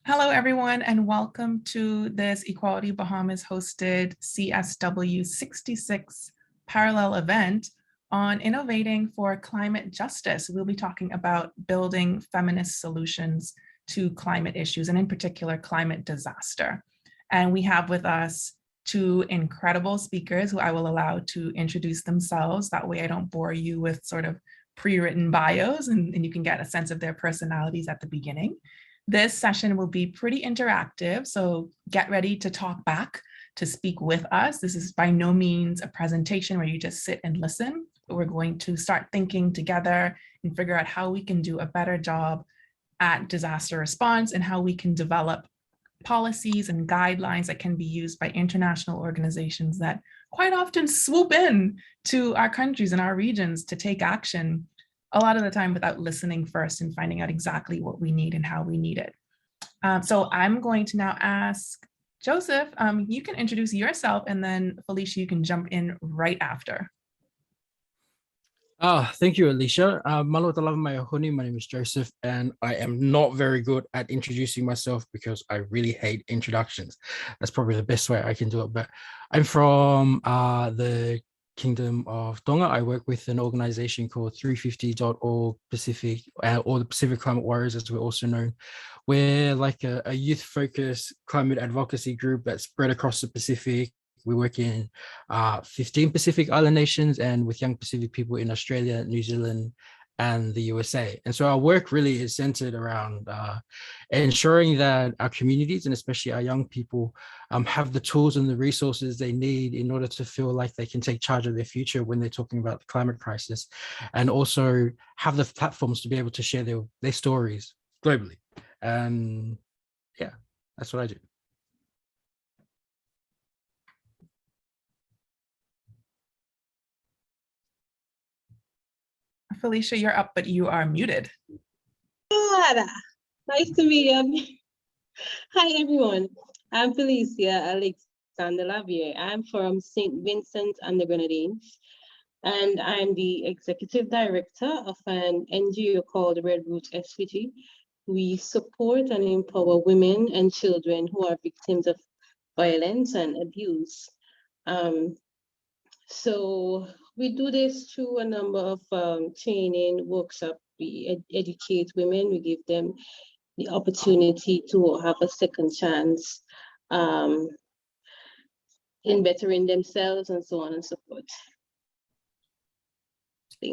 Hello, everyone, and welcome to this Equality Bahamas hosted CSW 66 parallel event on innovating for climate justice. We'll be talking about building feminist solutions to climate issues, and in particular, climate disaster. And we have with us two incredible speakers who I will allow to introduce themselves. That way I don't bore you with sort of pre-written bios and you can get a sense of their personalities at the beginning. This session will be pretty interactive, so get ready to talk back, to speak with us. This is by no means a presentation where you just sit and listen, but we're going to start thinking together and figure out how we can do a better job at disaster response and how we can develop policies and guidelines that can be used by international organizations that quite often swoop in to our countries and our regions to take action a lot of the time without listening first and finding out exactly what we need and how we need it. So I'm going to now ask Joseph, you can introduce yourself, and then Phylicia, you can jump in right after. Thank you, Alicia. My name is Joseph, and I am not very good at introducing myself because I really hate introductions. That's probably the best way I can do it. But I'm from the Kingdom of Tonga. I work with an organization called 350.org Pacific, or the Pacific Climate Warriors, as we're also known. We're like a youth-focused climate advocacy group that's spread across the Pacific. We work in 15 Pacific Island nations and with young Pacific people in Australia, New Zealand, and the USA. And so our work really is centered around ensuring that our communities, and especially our young people, have the tools and the resources they need in order to feel like they can take charge of their future when they're talking about the climate crisis, and also have the platforms to be able to share their stories globally. And yeah, that's what I do. Phylicia, you're up, but you are muted. Nice to meet you. Hi, everyone. I'm Phylicia Alexander. I'm from St. Vincent and the Grenadines, and I'm the executive director of an NGO called RedRoot SVG. We support and empower women and children who are victims of violence and abuse. So we do this through a number of training workshops. We educate women, we give them the opportunity to have a second chance in bettering themselves, and so on and so forth.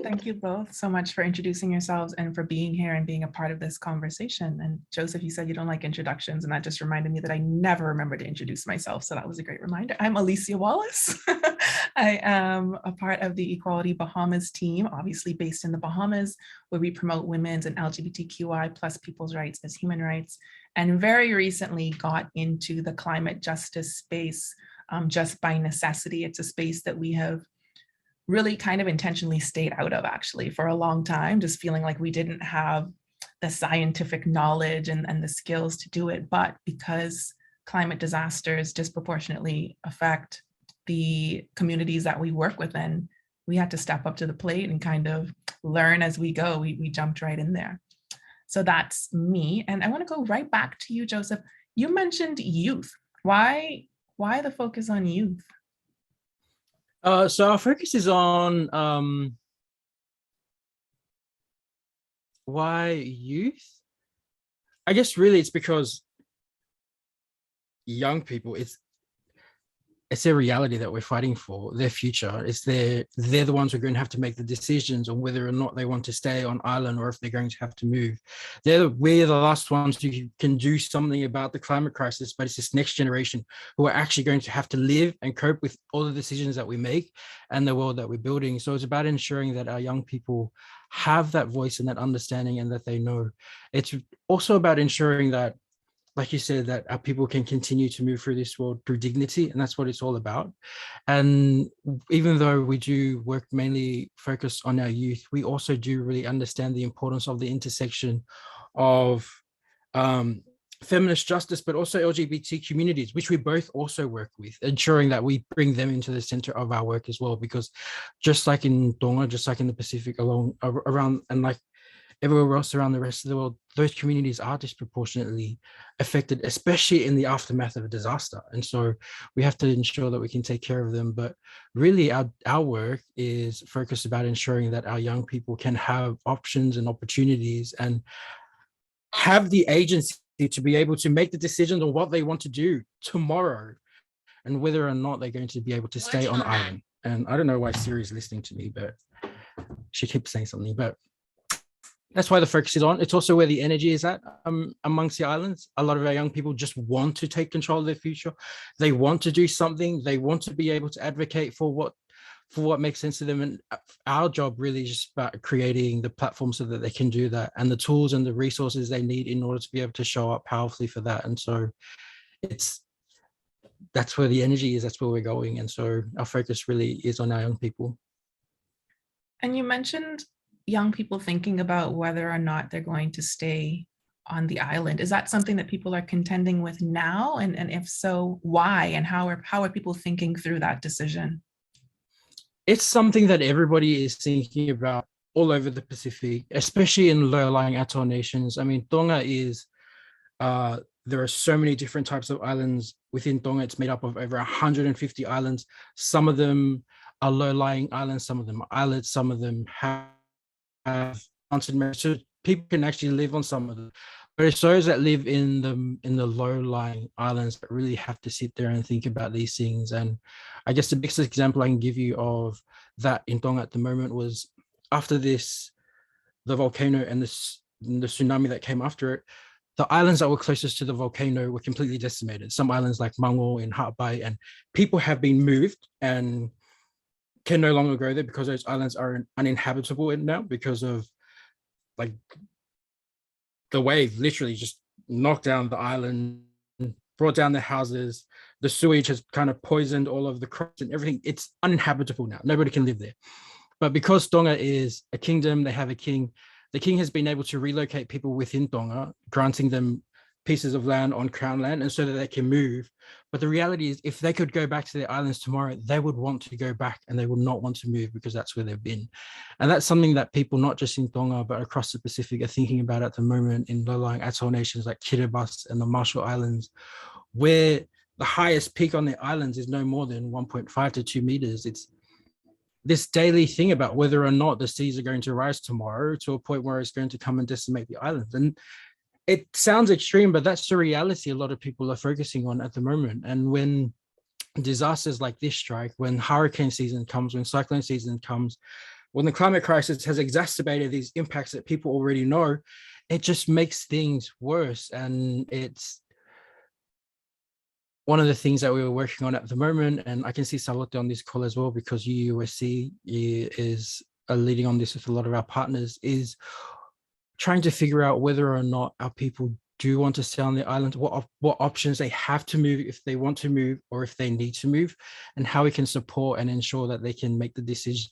Thank you both so much for introducing yourselves and for being here and being a part of this conversation. And Joseph, you said you don't like introductions, and that just reminded me that I never remember to introduce myself. So that was a great reminder. I'm Alicia Wallace. I am a part of the Equality Bahamas team, obviously based in the Bahamas, where we promote women's and LGBTQI plus people's rights as human rights, and very recently got into the climate justice space just by necessity. It's a space that we have really kind of intentionally stayed out of, actually, for a long time, just feeling like we didn't have the scientific knowledge and the skills to do it. But because climate disasters disproportionately affect the communities that we work within, we had to step up to the plate and kind of learn as we go. We jumped right in there. So that's me. And I want to go right back to you, Joseph. You mentioned youth. Why the focus on youth? So our focus is on why youth? I guess really it's because young people, it's their reality that we're fighting for, their future. They're the ones who are going to have to make the decisions on whether or not they want to stay on island or if they're going to have to move. We're the last ones who can do something about the climate crisis, but it's this next generation who are actually going to have to live and cope with all the decisions that we make and the world that we're building. So it's about ensuring that our young people have that voice and that understanding and that they know. It's also about ensuring that, like you said, that our people can continue to move through this world through dignity, and that's what it's all about. And even though we do work mainly focused on our youth, we also do really understand the importance of the intersection of feminist justice, but also LGBT communities, which we both also work with, ensuring that we bring them into the center of our work as well. Because just like in Tonga, just like in the Pacific around, and like everywhere else around the rest of the world, those communities are disproportionately affected, especially in the aftermath of a disaster. And so we have to ensure that we can take care of them. But really our work is focused about ensuring that our young people can have options and opportunities and have the agency to be able to make the decisions on what they want to do tomorrow and whether or not they're going to be able to stay on island. And I don't know why Siri's listening to me, but she keeps saying something, but that's why the focus is on. It's also where the energy is at amongst the islands. A lot of our young people just want to take control of their future. They want to do something. They want to be able to advocate for what makes sense to them. And our job really is just about creating the platform so that they can do that and the tools and the resources they need in order to be able to show up powerfully for that. And so that's where the energy is, that's where we're going. And so our focus really is on our young people. And you mentioned young people thinking about whether or not they're going to stay on the island. Is that something that people are contending with now? And if so, why? And how are people thinking through that decision? It's something that everybody is thinking about all over the Pacific, especially in low-lying atoll nations. I mean, Tonga is, there are so many different types of islands within Tonga. It's made up of over 150 islands. Some of them are low-lying islands, some of them are islets, some of them have mountain meadows, so people can actually live on some of them. But it's those that live in the low-lying islands that really have to sit there and think about these things. And I guess the biggest example I can give you of that in Tonga at the moment was after the volcano and the tsunami that came after it, the islands that were closest to the volcano were completely decimated. Some islands like Mango and Ha'apai, and people have been moved and can no longer go there because those islands are uninhabitable now because of like the wave literally just knocked down the island, brought down the houses. The sewage has kind of poisoned all of the crops and everything. It's uninhabitable now. Nobody can live there. But because Tonga is a kingdom, they have a king. The king has been able to relocate people within Tonga, granting them pieces of land on crown land, and so that they can move. But the reality is, if they could go back to their islands tomorrow, they would want to go back and they would not want to move because that's where they've been. And that's something that people, not just in Tonga, but across the Pacific, are thinking about at the moment in low-lying atoll nations like Kiribati and the Marshall Islands, where the highest peak on the islands is no more than 1.5 to 2 meters. It's this daily thing about whether or not the seas are going to rise tomorrow to a point where it's going to come and decimate the islands. And it sounds extreme, but that's the reality a lot of people are focusing on at the moment. And when disasters like this strike, when hurricane season comes, when cyclone season comes, when the climate crisis has exacerbated these impacts that people already know, it just makes things worse. And it's one of the things that we were working on at the moment, and I can see Charlotte on this call as well, because UUSC is leading on this with a lot of our partners, is trying to figure out whether or not our people do want to stay on the island, what options they have to move if they want to move or if they need to move, and how we can support and ensure that they can make the decision,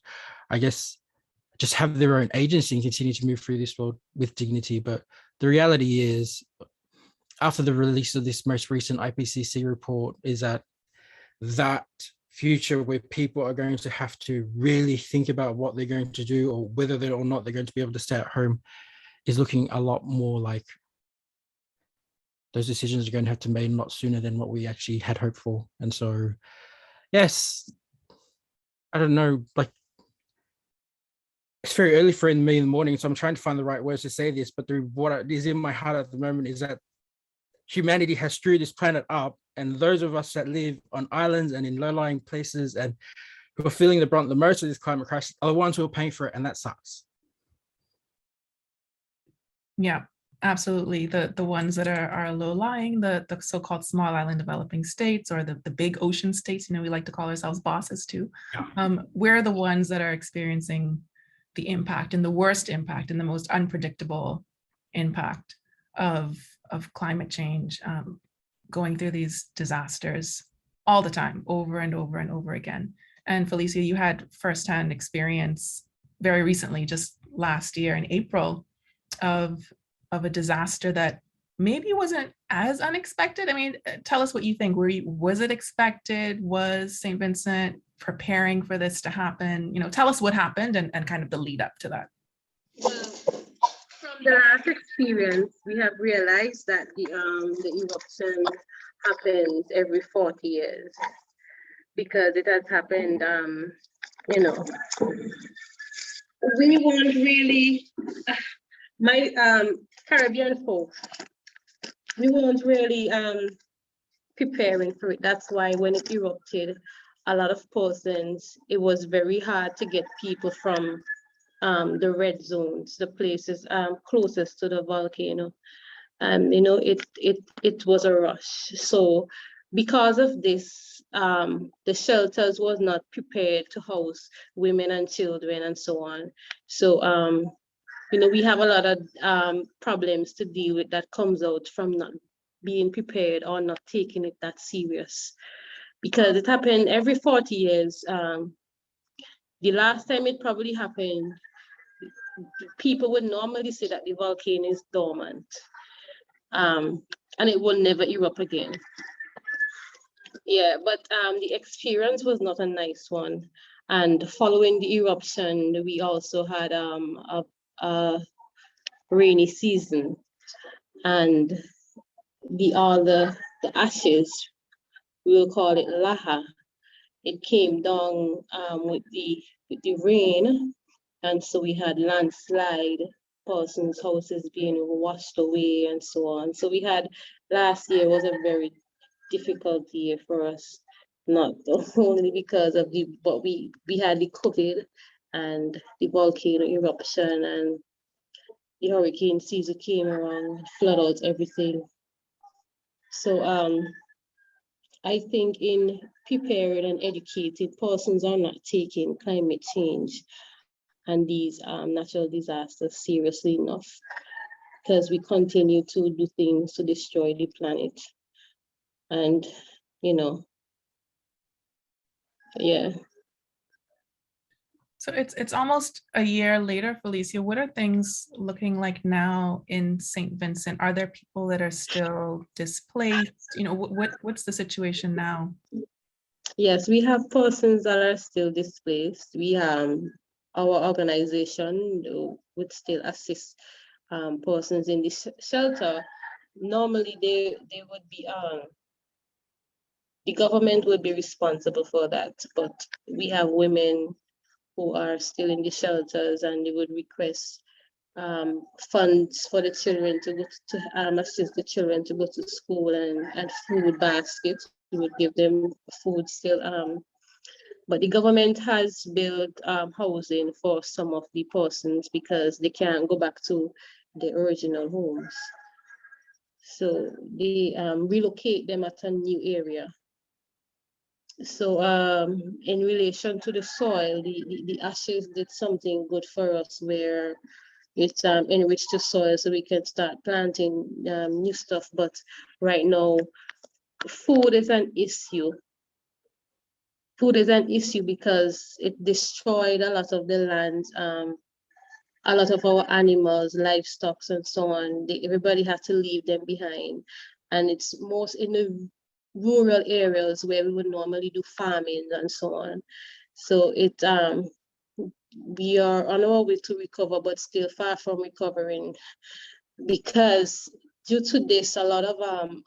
I guess, just have their own agency and continue to move through this world with dignity. But the reality is, after the release of this most recent IPCC report, is that future where people are going to have to really think about what they're going to do or whether or not they're going to be able to stay at home is looking a lot more like those decisions are going to have to be made a lot sooner than what we actually had hoped for. And so, yes, I don't know, like, it's very early for me in the morning, so I'm trying to find the right words to say this, but what is in my heart at the moment is that humanity has screwed this planet up, and those of us that live on islands and in low-lying places and who are feeling the brunt the most of this climate crisis are the ones who are paying for it, and that sucks. Yeah, absolutely. The ones that are low-lying, the so-called small island developing states, or the big ocean states, we like to call ourselves bosses too. Yeah. We're the ones that are experiencing the impact and the worst impact and the most unpredictable impact of climate change, going through these disasters all the time, over and over and over again. And Phylicia, you had firsthand experience very recently, just last year in April, of a disaster that maybe wasn't as unexpected. I mean, tell us what you think. Was it expected? Was St. Vincent preparing for this to happen? Tell us what happened and kind of the lead up to that. Well, from the last experience, we have realized that the eruption happens every 40 years because it has happened, you know, we weren't really, my Caribbean folks, we weren't really preparing for it. That's why when it erupted, a lot of persons, it was very hard to get people from the red zones, the places closest to the volcano. You know, it was a rush. So because of this, the shelters was not prepared to house women and children and so on. So, you know, we have a lot of problems to deal with that comes out from not being prepared or not taking it that serious. Because it happened every 40 years. The last time it probably happened, people would normally say that the volcano is dormant and it will never erupt again. Yeah, but the experience was not a nice one. And following the eruption, we also had a rainy season, and the ashes, we'll call it laha. It came down with the rain, and so we had landslide, persons' houses being washed away, and so on. So we had, last year was a very difficult year for us, not only because of but we had the COVID and the volcano eruption, and the hurricane season came around, flood out everything. So I think in prepared and educated persons are not taking climate change and these natural disasters seriously enough, because we continue to do things to destroy the planet. And, you know, yeah. So it's almost a year later, Phylicia. What are things looking like now in St. Vincent? Are there people that are still displaced? You know, what's the situation now? Yes, we have persons that are still displaced. We our organization would still assist persons in the shelter. Normally, they would be the government would be responsible for that, but we have women who are still in the shelters, and they would request funds for the children to go to assist the children to go to school, and food baskets. We would give them food still. But the government has built housing for some of the persons because they can't go back to the original homes. So they relocate them at a new area. So in relation to the soil, the ashes did something good for us, where it enriched the soil so we can start planting new stuff. But right now, food is an issue. Food is an issue because it destroyed a lot of the land, a lot of our animals, livestock, and so on. Everybody had to leave them behind. And it's most in the rural areas where we would normally do farming and so on. So it we are on our way to recover, but still far from recovering, because due to this, a lot of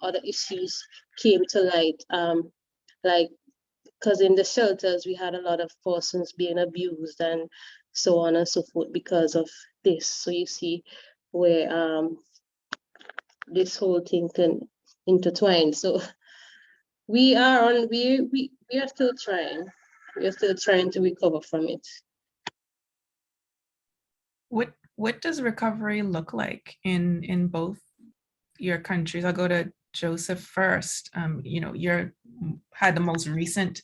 other issues came to light, like because in the shelters we had a lot of persons being abused and so on and so forth because of this. So you see where this whole thing can intertwine. So we are still trying. We are still trying to recover from it. What does recovery look like in both your countries? I'll go to Joseph first. You know, you had the most recent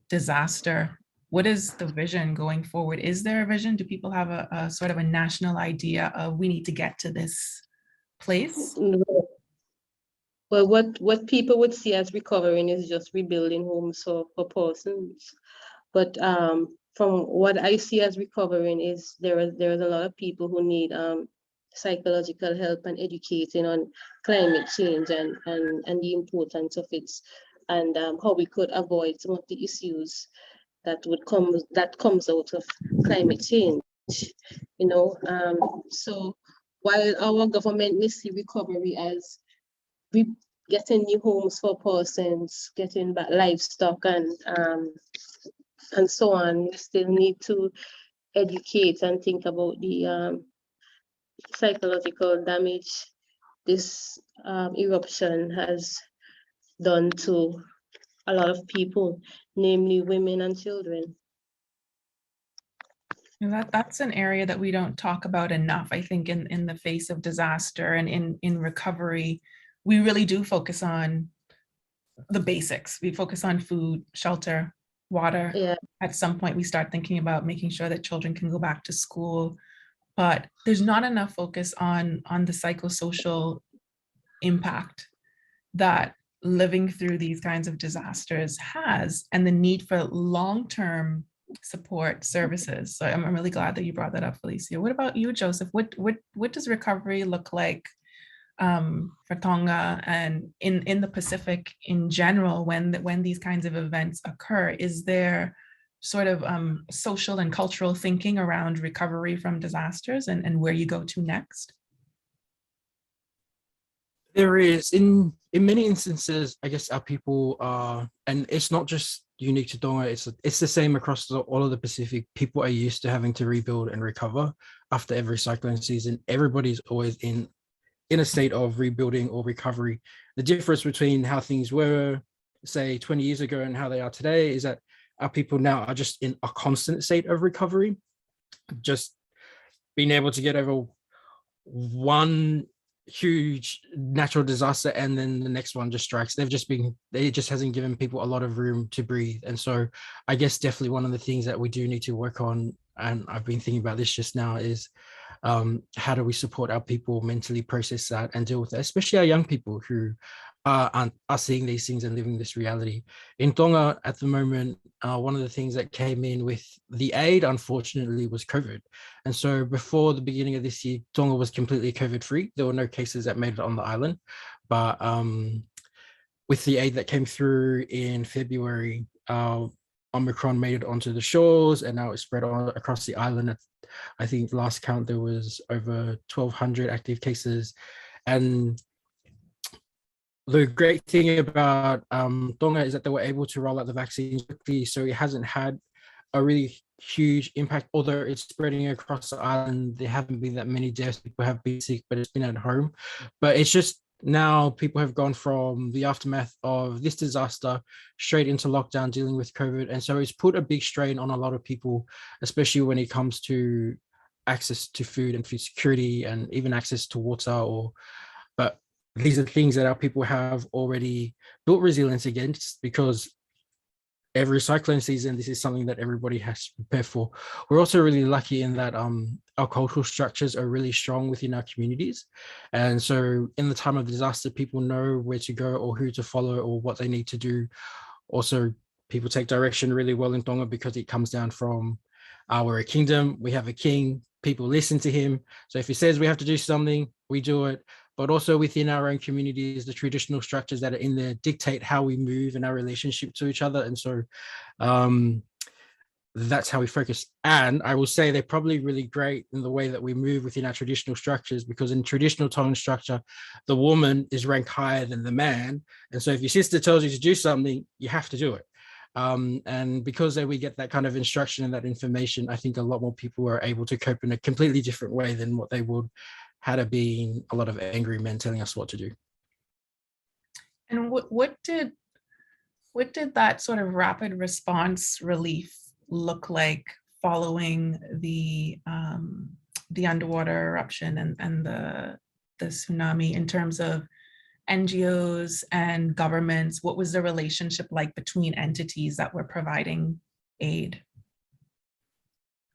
disaster. What is the vision going forward? Is there a vision? Do people have a sort of a national idea of we need to get to this place? Well, what people would see as recovering is just rebuilding homes for persons. But from what I see as recovering is there is a lot of people who need psychological help and educating on climate change and the importance of it, and how we could avoid some of the issues that comes out of climate change. You know, so while our government may see recovery as getting new homes for persons, getting back livestock and so on, we still need to educate and think about the psychological damage this eruption has done to a lot of people, namely women and children. That's an area that we don't talk about enough. I think in the face of disaster and in recovery, we really do focus on the basics. We focus on food, shelter, water. Yeah. At some point, we start thinking about making sure that children can go back to school, but there's not enough focus on the psychosocial impact that living through these kinds of disasters has, and the need for long-term support services. So I'm really glad that you brought that up, Phylicia. What about you, Joseph? What does recovery look like for Tonga and in the Pacific in general when these kinds of events occur? Is there sort of social and cultural thinking around recovery from disasters and where you go to next? There is, in many instances, I guess our people are, and it's not just unique to Tonga, it's the same across all of the Pacific. People are used to having to rebuild and recover after every cyclone season. Everybody's always in a state of rebuilding or recovery. The difference between how things were, say, 20 years ago and how they are today is that our people now are just in a constant state of recovery, just being able to get over one huge natural disaster and then the next one just strikes. It just hasn't given people a lot of room to breathe. And so I guess definitely one of the things that we do need to work on, and I've been thinking about this just now, is how do we support our people mentally process that and deal with it, especially our young people who are seeing these things and living this reality. In Tonga at the moment, one of the things that came in with the aid, unfortunately, was COVID. And so before the beginning of this year, Tonga was completely COVID free. There were no cases that made it on the island. But with the aid that came through in February, Omicron made it onto the shores and now it's spread across the island. I think last count there was over 1,200 active cases. And the great thing about Tonga is that they were able to roll out the vaccines quickly, so it hasn't had a really huge impact. Although it's spreading across the island, there haven't been that many deaths. People have been sick, but it's been at home. But it's just now people have gone from the aftermath of this disaster straight into lockdown, dealing with COVID. And so it's put a big strain on a lot of people, especially when it comes to access to food and food security and even access to water. But these are things that our people have already built resilience against, because every cyclone season, this is something that everybody has to prepare for. We're also really lucky in that our cultural structures are really strong within our communities. And so in the time of disaster, people know where to go or who to follow or what they need to do. Also, people take direction really well in Tonga because it comes down from we're a kingdom, we have a king, people listen to him. So if he says we have to do something, we do it. But also within our own communities, the traditional structures that are in there dictate how we move and our relationship to each other. And so that's how we focus. And I will say they're probably really great in the way that we move within our traditional structures, because in traditional Tongan structure, the woman is ranked higher than the man. And so if your sister tells you to do something, you have to do it. And because we get that kind of instruction and that information, I think a lot more people are able to cope in a completely different way than what they would had it been a lot of angry men telling us what to do. And what did that sort of rapid response relief look like following the underwater eruption and the tsunami, in terms of NGOs and governments? What was the relationship like between entities that were providing aid?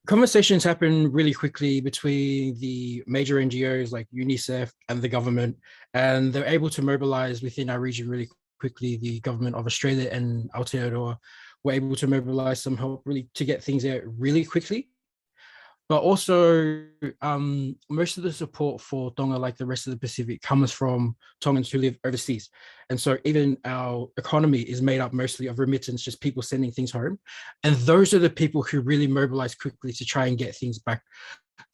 Conversations happen really quickly between the major NGOs like UNICEF and the government, and they're able to mobilize within our region really quickly. The government of Australia and Aotearoa were able to mobilize some help really to get things out really quickly. But also, most of the support for Tonga, like the rest of the Pacific, comes from Tongans who live overseas. And so even our economy is made up mostly of remittance, just people sending things home. And those are the people who really mobilize quickly to try and get things back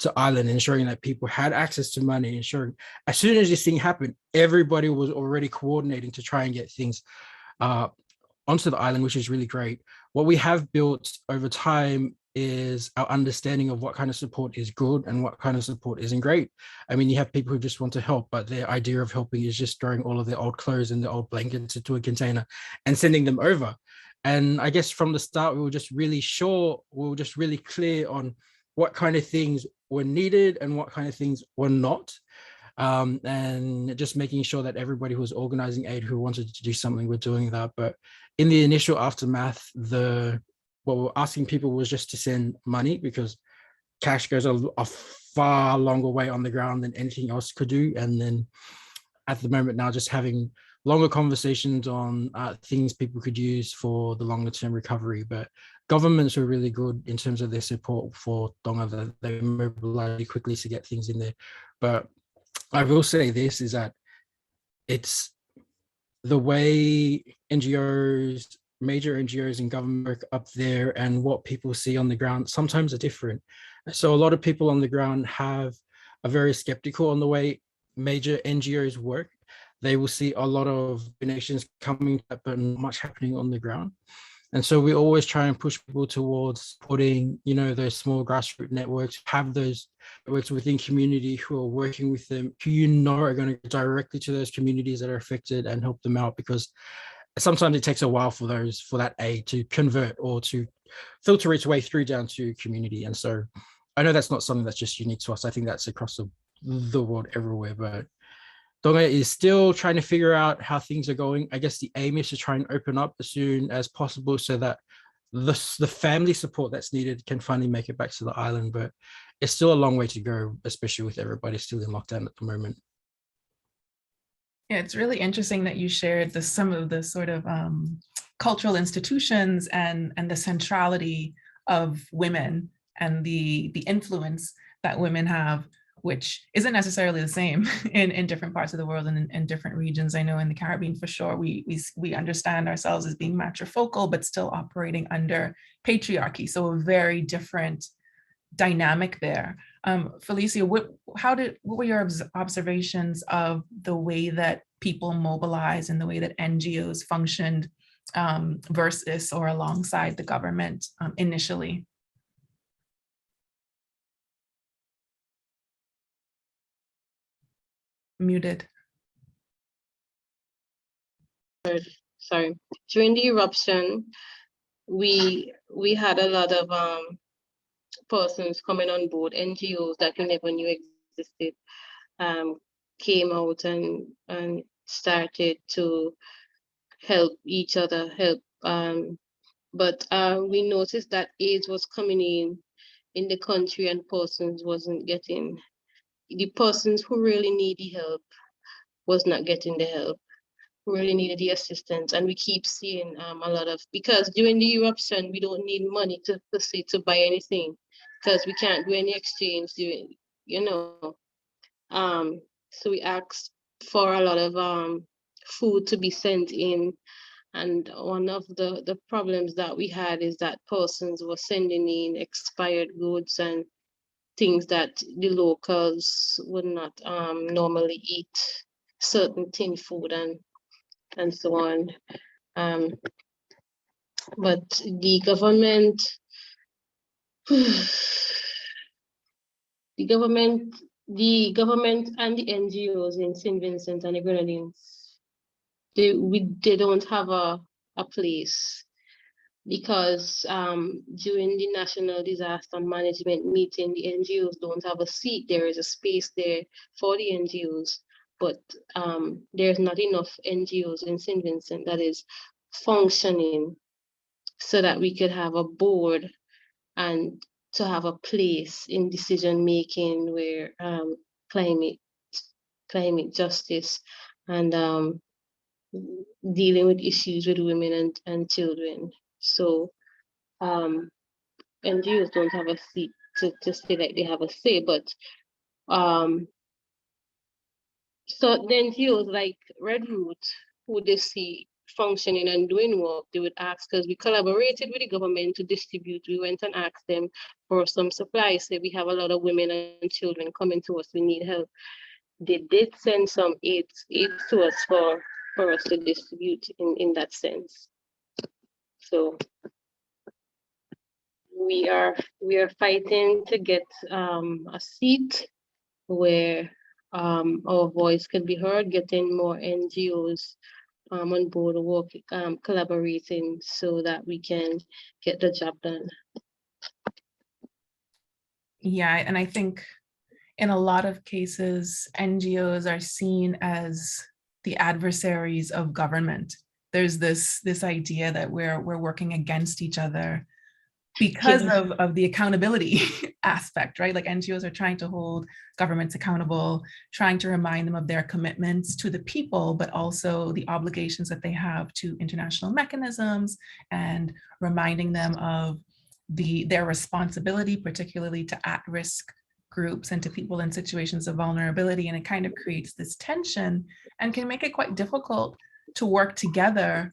to island, ensuring that people had access to money, ensuring as soon as this thing happened, everybody was already coordinating to try and get things onto the island, which is really great. What we have built over time is our understanding of what kind of support is good and what kind of support isn't great. I mean, you have people who just want to help, but their idea of helping is just throwing all of their old clothes and their old blankets into a container and sending them over. And I guess from the start, we were just really clear on what kind of things were needed and what kind of things were not. And just making sure that everybody who was organizing aid who wanted to do something were doing that. But in the initial aftermath, what we're asking people was just to send money, because cash goes a far longer way on the ground than anything else could do. And then at the moment now, just having longer conversations on things people could use for the longer term recovery. But governments are really good in terms of their support for Tonga, that they mobilize quickly to get things in there. But I will say this is that it's the way NGOs, major NGOs and government work up there and what people see on the ground sometimes are different. So a lot of people on the ground are very skeptical on the way major NGOs work. They will see a lot of donations coming up but not much happening on the ground. And so we always try and push people towards putting, those small grassroots networks, have those networks within community who are working with them, who are going to go directly to those communities that are affected and help them out, because sometimes it takes a while for that aid to convert or to filter its way through down to community. And so I know that's not something that's just unique to us. I think that's across the world everywhere, but Tonga is still trying to figure out how things are going. I guess the aim is to try and open up as soon as possible so that the family support that's needed can finally make it back to the island. But it's still a long way to go, especially with everybody still in lockdown at the moment. Yeah, it's really interesting that you shared some of the sort of cultural institutions and the centrality of women and the influence that women have, which isn't necessarily the same in different parts of the world and in different regions. I know in the Caribbean, for sure, we understand ourselves as being matrifocal, but still operating under patriarchy. So a very different dynamic there. Phylicia, what were your observations of the way that people mobilize and the way that NGOs functioned versus or alongside the government initially? Muted. Sorry. During the eruption, we had a lot of persons coming on board, NGOs that we never knew existed, came out and started to help each other, but we noticed that AIDS was coming in the country and persons wasn't getting, the persons who really need the help was not getting the help, who really needed the assistance. And we keep seeing a lot of, because during the eruption, we don't need money to buy anything, because we can't do any exchange during, so we asked for a lot of food to be sent in. And one of the problems that we had is that persons were sending in expired goods and things that the locals would not normally eat, certain tin food and so on. But the government, the government and the NGOs in St. Vincent and the Grenadines, they don't have a place, because during the National Disaster Management meeting, the NGOs don't have a seat. There is a space there for the NGOs, but there's not enough NGOs in St. Vincent that is functioning so that we could have a board and to have a place in decision making where climate justice and dealing with issues with women and children. So NGOs don't have a seat to say that they have a say, but so the NGOs like RedRoot, who they see functioning and doing work, they would ask us. We collaborated with the government to distribute. We went and asked them for some supplies. Say we have a lot of women and children coming to us, we need help. They did send some aids to us for us to distribute in that sense. So we are fighting to get a seat where our voice can be heard, getting more NGOs on board, collaborating so that we can get the job done. Yeah, and I think in a lot of cases, NGOs are seen as the adversaries of government. There's this idea that we're working against each other because of the accountability aspect, right? Like NGOs are trying to hold governments accountable, trying to remind them of their commitments to the people, but also the obligations that they have to international mechanisms, and reminding them of their responsibility, particularly to at-risk groups and to people in situations of vulnerability. And it kind of creates this tension and can make it quite difficult to work together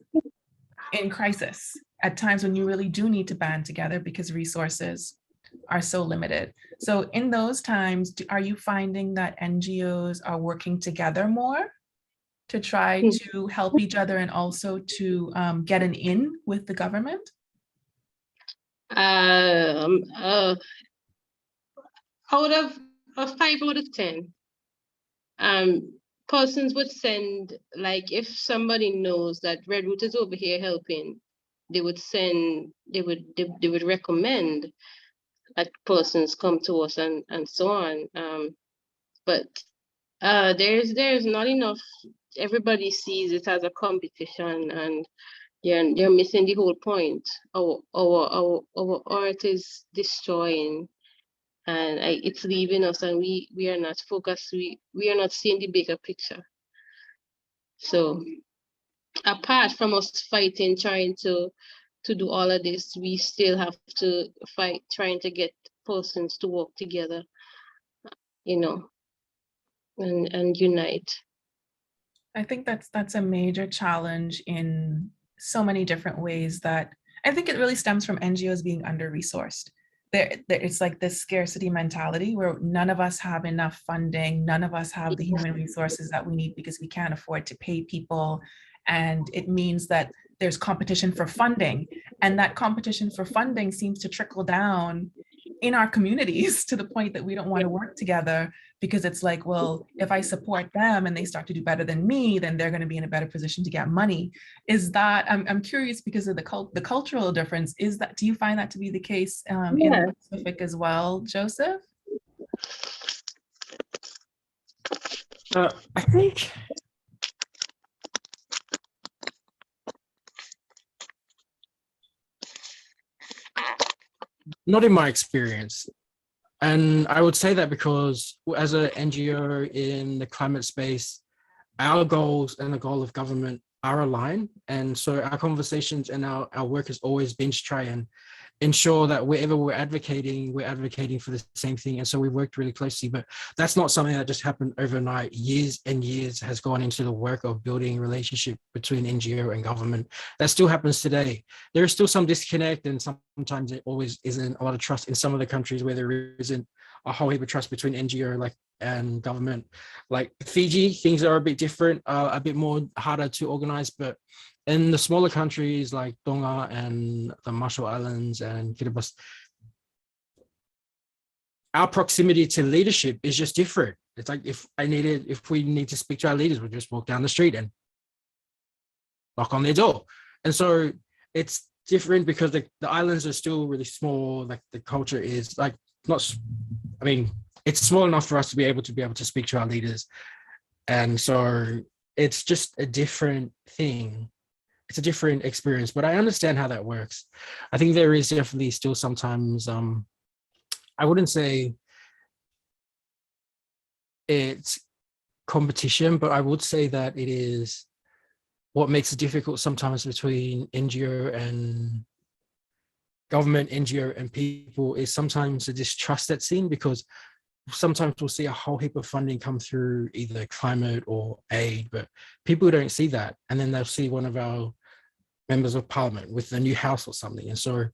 in crisis at times when you really do need to band together because resources are so limited. So in those times, are you finding that NGOs are working together more to try to help each other and also to get an in with the government? Out of 5 out of 10, persons would send, like if somebody knows that RedRoot is over here helping, they would recommend that persons come to us and so on. But there's not enough. Everybody sees it as a competition, and you're missing the whole point. Our art is destroying, and it's leaving us, and we are not focused. We are not seeing the bigger picture. So apart from us fighting, trying to do all of this, we still have to fight, trying to get persons to work together, and unite. I think that's a major challenge in so many different ways, that I think it really stems from NGOs being under-resourced. It's like this scarcity mentality where none of us have enough funding, none of us have the human resources that we need because we can't afford to pay people. And it means that there's competition for funding, and that competition for funding seems to trickle down in our communities to the point that we don't want to work together, because it's like, well, if I support them and they start to do better than me, then they're going to be in a better position to get money. Is that, I'm curious because of the cultural difference, is that, do you find that to be the case in the Pacific as well, Joseph? I think not in my experience. And I would say that because as an NGO in the climate space, our goals and the goal of government are aligned. And so our conversations and our work has always been to try and ensure that wherever we're advocating for the same thing. And so we worked really closely, but that's not something that just happened overnight. Years and years has gone into the work of building a relationship between NGO and government. That still happens today. There is still some disconnect, and sometimes it always isn't a lot of trust in some of the countries where there isn't a whole heap of trust between NGO and government. Like Fiji, things are a bit different, a bit more harder to organize, but in the smaller countries like Tonga and the Marshall Islands and Kiribati, our proximity to leadership is just different. It's like if we need to speak to our leaders, we'll just walk down the street and knock on their door. And so it's different because the islands are still really small. Like the culture is like it's small enough for us to be able to speak to our leaders. And so it's just a different thing. It's a different experience, but I understand how that works. I think there is definitely still sometimes, I wouldn't say it's competition, but I would say that it is what makes it difficult sometimes between NGO and government, NGO and people, is sometimes the distrust that's seen, because sometimes we'll see a whole heap of funding come through either climate or aid, but people don't see that. And then they'll see one of our members of parliament with a new house or something. And so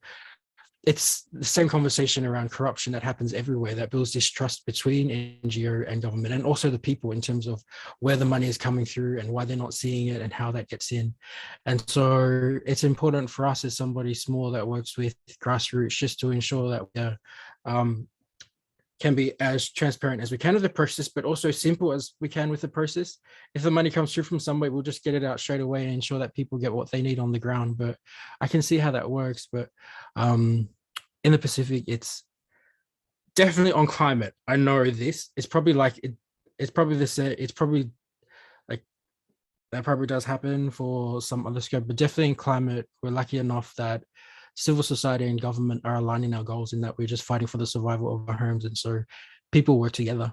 it's the same conversation around corruption that happens everywhere, that builds distrust between NGO and government, and also the people in terms of where the money is coming through and why they're not seeing it and how that gets in. And so it's important for us as somebody small that works with grassroots just to ensure that we can be as transparent as we can with the process, but also simple as we can with the process. If the money comes through from somewhere, we'll just get it out straight away and ensure that people get what they need on the ground. But I can see how that works. But in the Pacific, it's definitely on climate. I know this. It's probably like it's probably like that probably does happen for some other scope, but definitely in climate, we're lucky enough that civil society and government are aligning our goals in that we're just fighting for the survival of our homes. And so people work together.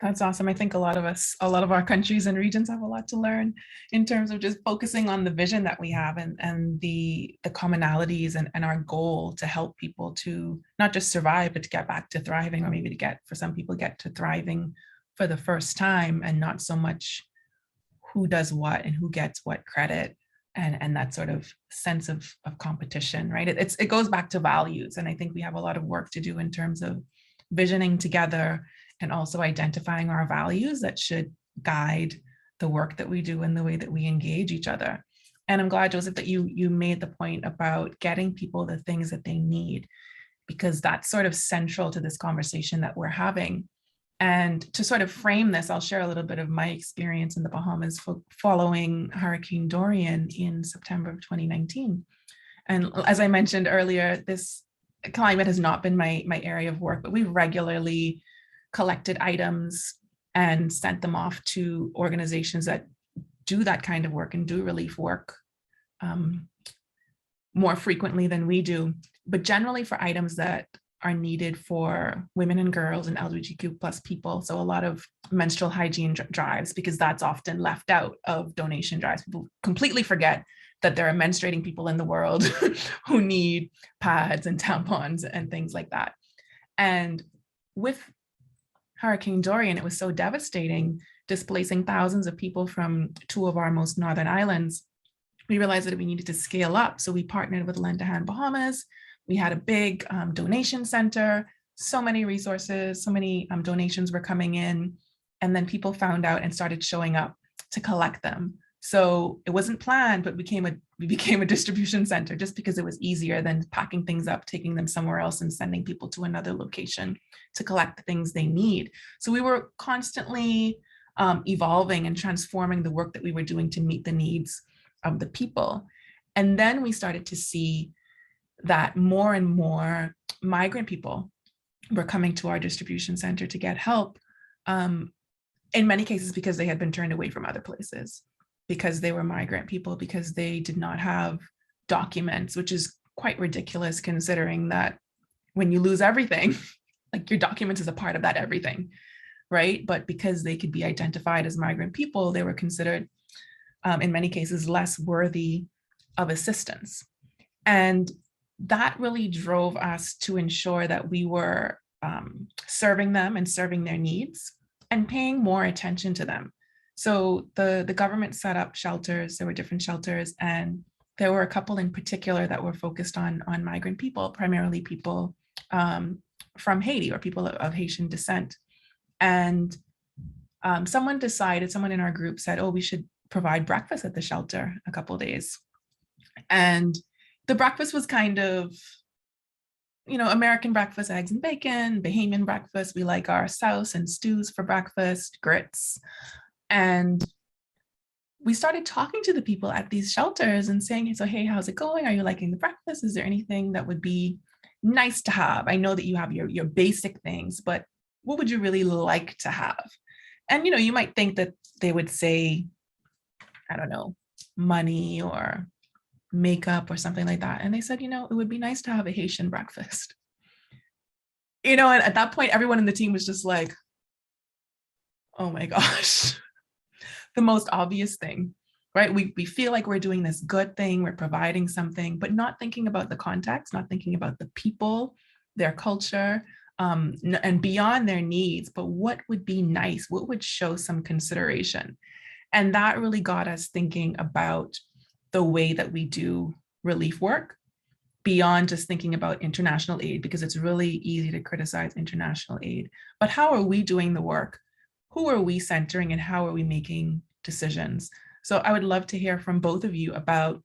That's awesome. I think a lot of our countries and regions have a lot to learn in terms of just focusing on the vision that we have and the commonalities and our goal to help people to not just survive, but to get back to thriving, or maybe to get, for some people, get to thriving for the first time, and not so much who does what and who gets what credit. And that sort of sense of competition, right? It goes back to values. And I think we have a lot of work to do in terms of visioning together and also identifying our values that should guide the work that we do and the way that we engage each other. And I'm glad, Joseph, that you made the point about getting people the things that they need, because that's sort of central to this conversation that we're having. And to sort of frame this, I'll share a little bit of my experience in the Bahamas following Hurricane Dorian in September of 2019. And as I mentioned earlier, this climate has not been my area of work, but we regularly collected items and sent them off to organizations that do that kind of work and do relief work more frequently than we do, but generally for items that are needed for women and girls and LGBTQ plus people. So a lot of menstrual hygiene drives, because that's often left out of donation drives. People completely forget that there are menstruating people in the world who need pads and tampons and things like that. And with Hurricane Dorian, it was so devastating, displacing thousands of people from two of our most northern islands. We realized that we needed to scale up. So we partnered with Lend a Hand Bahamas. We had a big donation center, so many resources, so many donations were coming in. And then people found out and started showing up to collect them. So it wasn't planned, but we became a distribution center just because it was easier than packing things up, taking them somewhere else and sending people to another location to collect the things they need. So we were constantly evolving and transforming the work that we were doing to meet the needs of the people. And then we started to see that more and more migrant people were coming to our distribution center to get help, in many cases because they had been turned away from other places, because they were migrant people, because they did not have documents, which is quite ridiculous considering that when you lose everything, like your documents is a part of that everything, right? But because they could be identified as migrant people, they were considered, in many cases, less worthy of assistance. And that really drove us to ensure that we were serving them and serving their needs and paying more attention to them. So the government set up shelters. There were different shelters, and there were a couple in particular that were focused on migrant people, primarily people from Haiti or people of Haitian descent. And someone in our group said, oh, we should provide breakfast at the shelter a couple of days. And the breakfast was kind of, American breakfast, eggs and bacon, Bahamian breakfast. We like our sauce and stews for breakfast, grits. And we started talking to the people at these shelters and saying, so, hey, how's it going? Are you liking the breakfast? Is there anything that would be nice to have? I know that you have your basic things, but what would you really like to have? And, you might think that they would say, I don't know, money or makeup or something like that. And they said, it would be nice to have a Haitian breakfast. And at that point, everyone in the team was just like, oh my gosh, the most obvious thing, right? We feel like we're doing this good thing, we're providing something, but not thinking about the context, not thinking about the people their culture, and beyond their needs, but what would be nice, what would show some consideration. And that really got us thinking about the way that we do relief work beyond just thinking about international aid, because it's really easy to criticize international aid. But how are we doing the work? Who are we centering and how are we making decisions? So I would love to hear from both of you about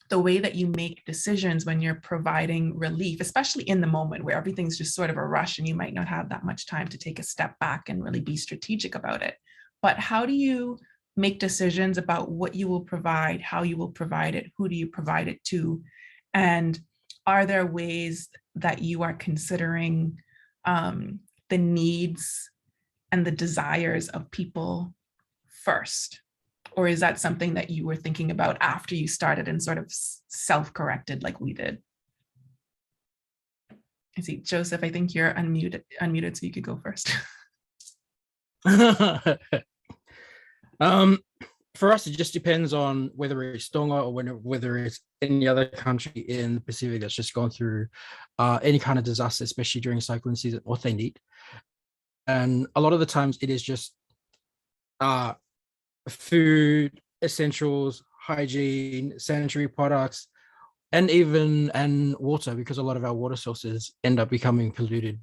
the way that you make decisions when you're providing relief, especially in the moment where everything's just sort of a rush and you might not have that much time to take a step back and really be strategic about it. But how do you make decisions about what you will provide, how you will provide it, who do you provide it to? And are there ways that you are considering the needs and the desires of people first? Or is that something that you were thinking about after you started and sort of self-corrected like we did? I see, Joseph, I think you're unmuted, so you could go first. For us, it just depends on whether it's Tonga or whether it's any other country in the Pacific that's just gone through any kind of disaster, especially during cyclone season, what they need. And a lot of the times it is just food, essentials, hygiene, sanitary products, and water, because a lot of our water sources end up becoming polluted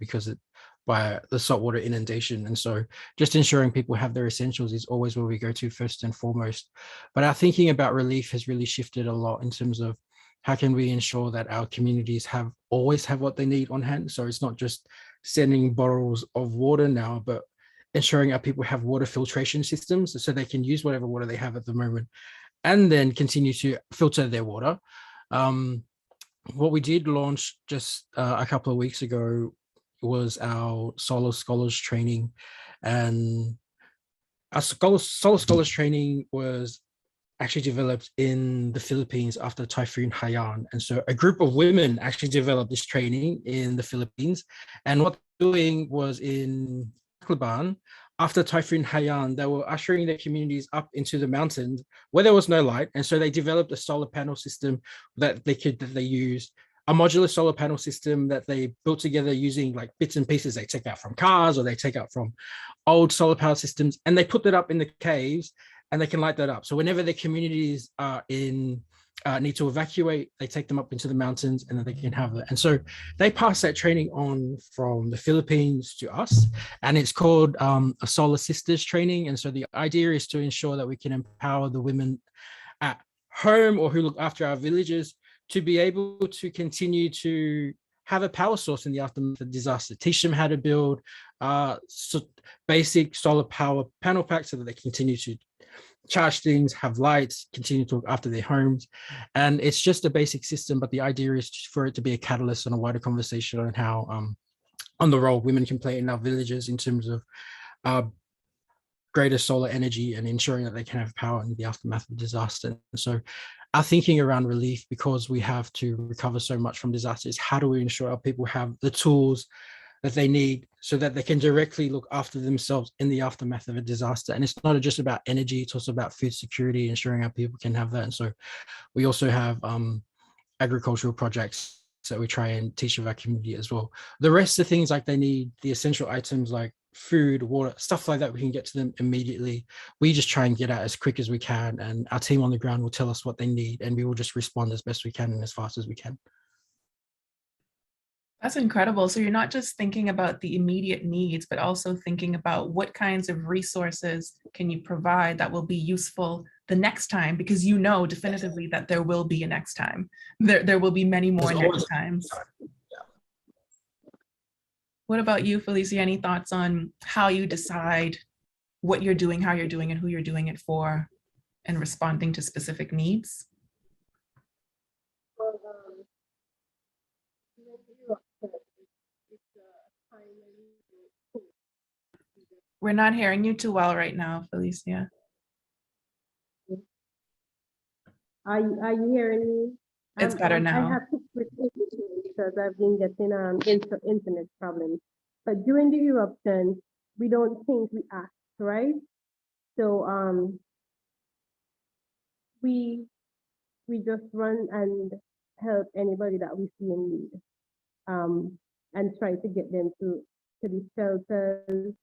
by the saltwater inundation. And so just ensuring people have their essentials is always where we go to first and foremost. But our thinking about relief has really shifted a lot in terms of how can we ensure that our communities always have what they need on hand. So it's not just sending bottles of water now, but ensuring our people have water filtration systems so they can use whatever water they have at the moment and then continue to filter their water. What we did launch just a couple of weeks ago was our Solar Scholars training. And our Solar Scholars training was actually developed in the Philippines after Typhoon Haiyan. And so a group of women actually developed this training in the Philippines. And what they're doing was in Tacloban, after Typhoon Haiyan, they were ushering their communities up into the mountains where there was no light. And so they developed a solar panel system that they used, a modular solar panel system that they built together using like bits and pieces they take out from cars or they take out from old solar power systems, and they put that up in the caves and they can light that up. So whenever their communities are need to evacuate, they take them up into the mountains and then they can have that. And so they pass that training on from the Philippines to us, and it's called a Solar Sisters training. And so the idea is to ensure that we can empower the women at home or who look after our villages to be able to continue to have a power source in the aftermath of disaster, teach them how to build basic solar power panel packs so that they continue to charge things, have lights, continue to look after their homes. And it's just a basic system, but the idea is for it to be a catalyst on a wider conversation on how on the role women can play in our villages in terms of greater solar energy and ensuring that they can have power in the aftermath of disaster. And so our thinking around relief, because we have to recover so much from disaster, is how do we ensure our people have the tools that they need so that they can directly look after themselves in the aftermath of a disaster. And it's not just about energy, it's also about food security, ensuring our people can have that. And so we also have agricultural projects that we try and teach of our community as well. The rest of things, like they need the essential items like food, water, stuff like that, we can get to them immediately. We just try and get out as quick as we can, and our team on the ground will tell us what they need, and we will just respond as best we can and as fast as we can. That's incredible. So you're not just thinking about the immediate needs, but also thinking about what kinds of resources can you provide that will be useful the next time, because you know definitively that there will be a next time. There will be many more next times. What about you, Phylicia? Any thoughts on how you decide what you're doing, how you're doing it, who you're doing it for, and responding to specific needs? We're not hearing you too well right now, Phylicia. Are you hearing me? It's better now. I have to switch because I've been getting internet problems. But during the eruption, we don't think, we act, right? So we just run and help anybody that we see in need. and try to get them to the shelters,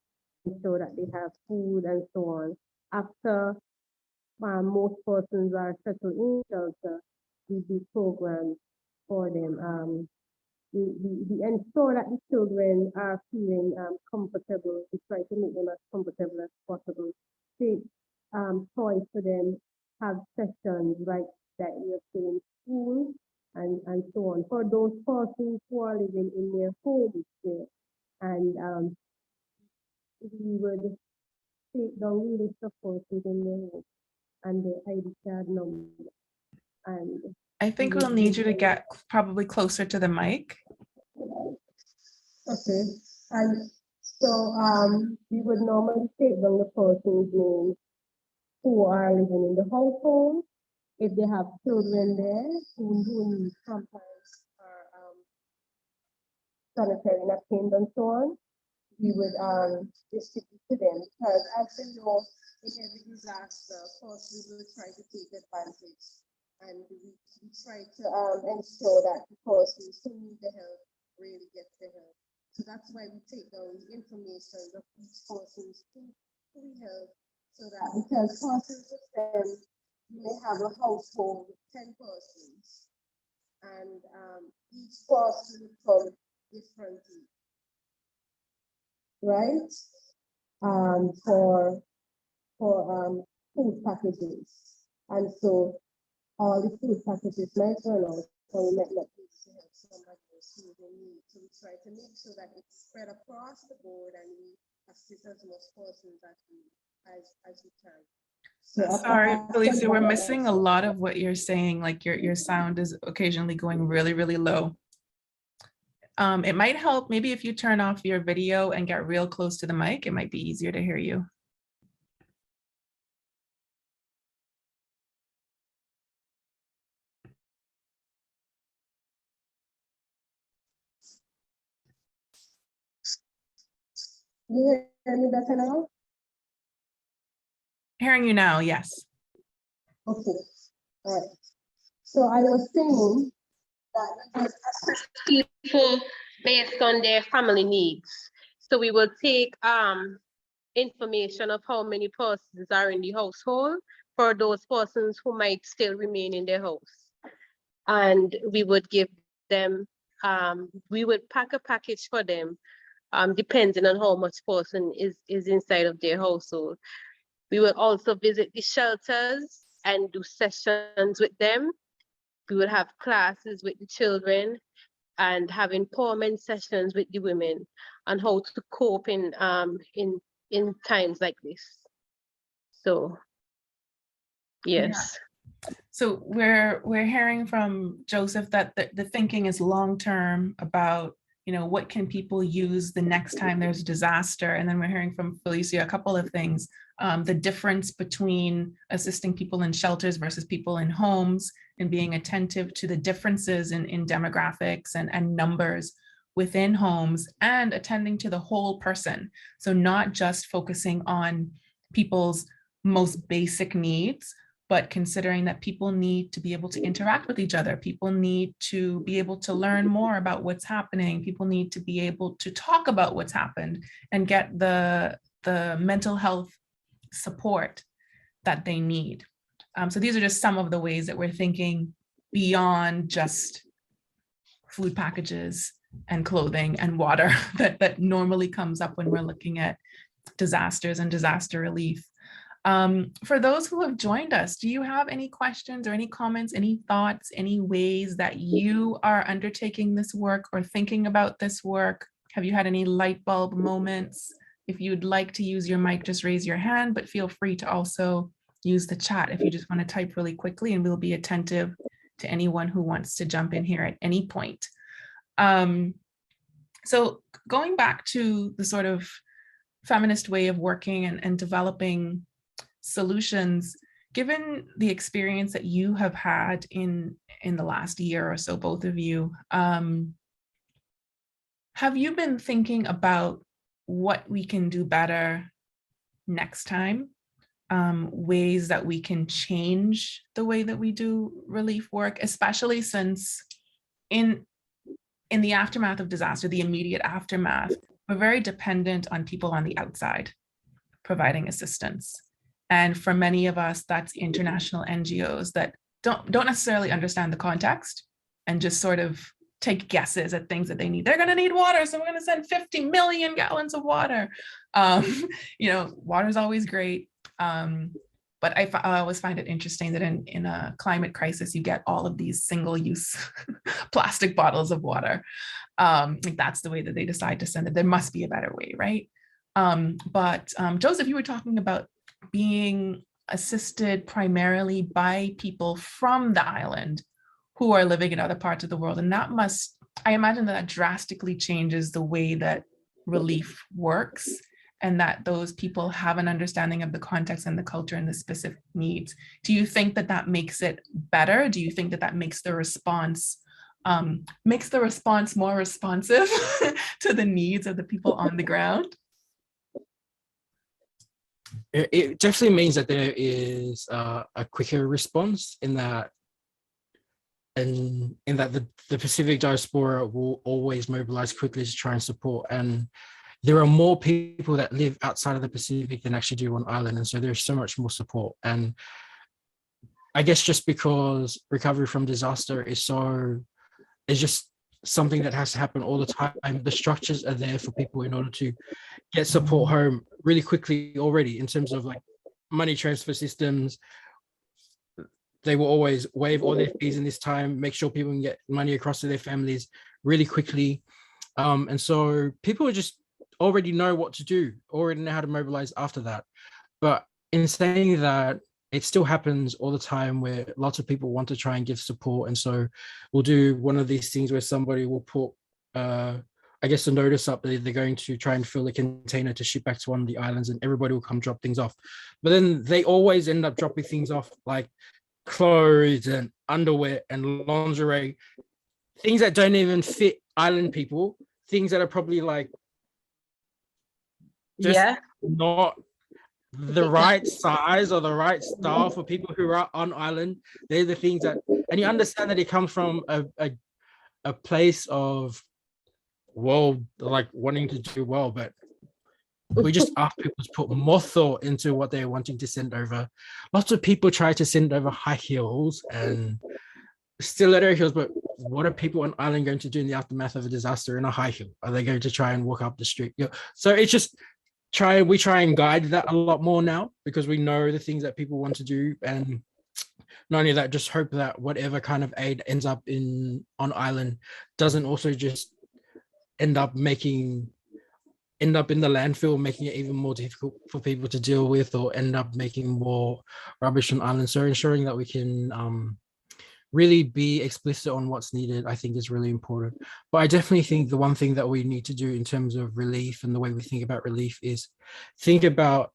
so that they have food and so on. After most persons are settled in shelter, we do programs for them. We ensure that the children are feeling comfortable. We try to make them as comfortable as possible. Take toys for them, have sessions like that we are in school and so on. For those persons who are living in their homes there, and we would take down the list of persons in their home and the ID card number. And I think we'll need you to get probably closer to the mic. okay. And so we would normally take down the person's names who are living in the household. If they have children there who need sometimes sanitary napkins and so on, we would distribute to them, because as we know, in every disaster, of course, we will try to take advantage, and we try to ensure that the persons who need the help really get the help. So that's why we take down the information of each person's who we help, so that, because persons with them, you may have a household with 10 persons, and each person from differently, right? For food packages, and so all the food packages might run out, so we might not be able to help somebody else who they need. So we try to make sure that it's spread across the board, and we assist as much persons as we can. So sorry, Phylicia, we're missing a lot of what you're saying. Like your sound is occasionally going really, really low. It might help maybe if you turn off your video and get real close to the mic, it might be easier to hear you. You hear me better now? Hearing you now, yes. Okay, all right. So I was saying that we would assist people based on their family needs. So we will take information of how many persons are in the household for those persons who might still remain in their house. And we would give them, we would pack a package for them, depending on how much person is inside of their household. We will also visit the shelters and do sessions with them. We would have classes with the children and have empowerment sessions with the women on how to cope in times like this. So, yes. Yeah. So we're hearing from Joseph that the thinking is long-term about, you know, what can people use the next time there's a disaster? And then we're hearing from Phylicia a couple of things. The difference between assisting people in shelters versus people in homes, and being attentive to the differences in demographics and numbers within homes, and attending to the whole person. So not just focusing on people's most basic needs, but considering that people need to be able to interact with each other. People need to be able to learn more about what's happening. People need to be able to talk about what's happened and get the mental health support that they need. So these are just some of the ways that we're thinking beyond just food packages and clothing and water that normally comes up when we're looking at disasters and disaster relief. For those who have joined us, do you have any questions or any comments, any thoughts, any ways that you are undertaking this work or thinking about this work? Have you had any light bulb moments? If you'd like to use your mic, just raise your hand, but feel free to also use the chat if you just want to type really quickly, and we'll be attentive to anyone who wants to jump in here at any point. So going back to the sort of feminist way of working and developing solutions, given the experience that you have had in the last year or so, both of you, have you been thinking about what we can do better next time? Ways that we can change the way that we do relief work, especially since in in the aftermath of disaster, the immediate aftermath, we're very dependent on people on the outside providing assistance. And for many of us, that's international NGOs that don't necessarily understand the context and just sort of take guesses at things that they need. They're going to need water, so we're going to send 50 million gallons of water. Water is always great. But I always find it interesting that in a climate crisis, you get all of these single-use plastic bottles of water. Like that's the way that they decide to send it. There must be a better way, right? But Joseph, you were talking about being assisted primarily by people from the island who are living in other parts of the world. And that must, I imagine that drastically changes the way that relief works, and that those people have an understanding of the context and the culture and the specific needs. Do you think that that makes it better? Do you think that that makes the response more responsive to the needs of the people on the ground? It definitely means that there is a quicker response in that the Pacific diaspora will always mobilize quickly to try and support. And there are more people that live outside of the Pacific than actually do on island. And so there's so much more support. And I guess just because recovery from disaster is just something that has to happen all the time, the structures are there for people in order to get support home really quickly already in terms of like money transfer systems. They will always waive all their fees in this time, make sure people can get money across to their families really quickly. And so people just already know what to do, already know how to mobilize after that. But in saying that, it still happens all the time where lots of people want to try and give support. And so we'll do one of these things where somebody will put, I guess, a notice up that they're going to try and fill a container to ship back to one of the islands, and everybody will come drop things off. But then they always end up dropping things off like clothes and underwear and lingerie, things that don't even fit island people, things that are probably like just not the right size or the right style for people who are on island. They're the things that, and you understand that it comes from a place of, well, like wanting to do well, but we just ask people to put more thought into what they're wanting to send over. Lots of people try to send over high heels and stiletto heels, but what are people on island going to do in the aftermath of a disaster in a high heel? Are they going to try and walk up the street? So it's just we try and guide that a lot more now because we know the things that people want to do. And not only that, just hope that whatever kind of aid ends up on island doesn't also just end up in the landfill, making it even more difficult for people to deal with, or end up making more rubbish on island. So ensuring that we can really be explicit on what's needed, I think, is really important. But I definitely think the one thing that we need to do in terms of relief and the way we think about relief is think about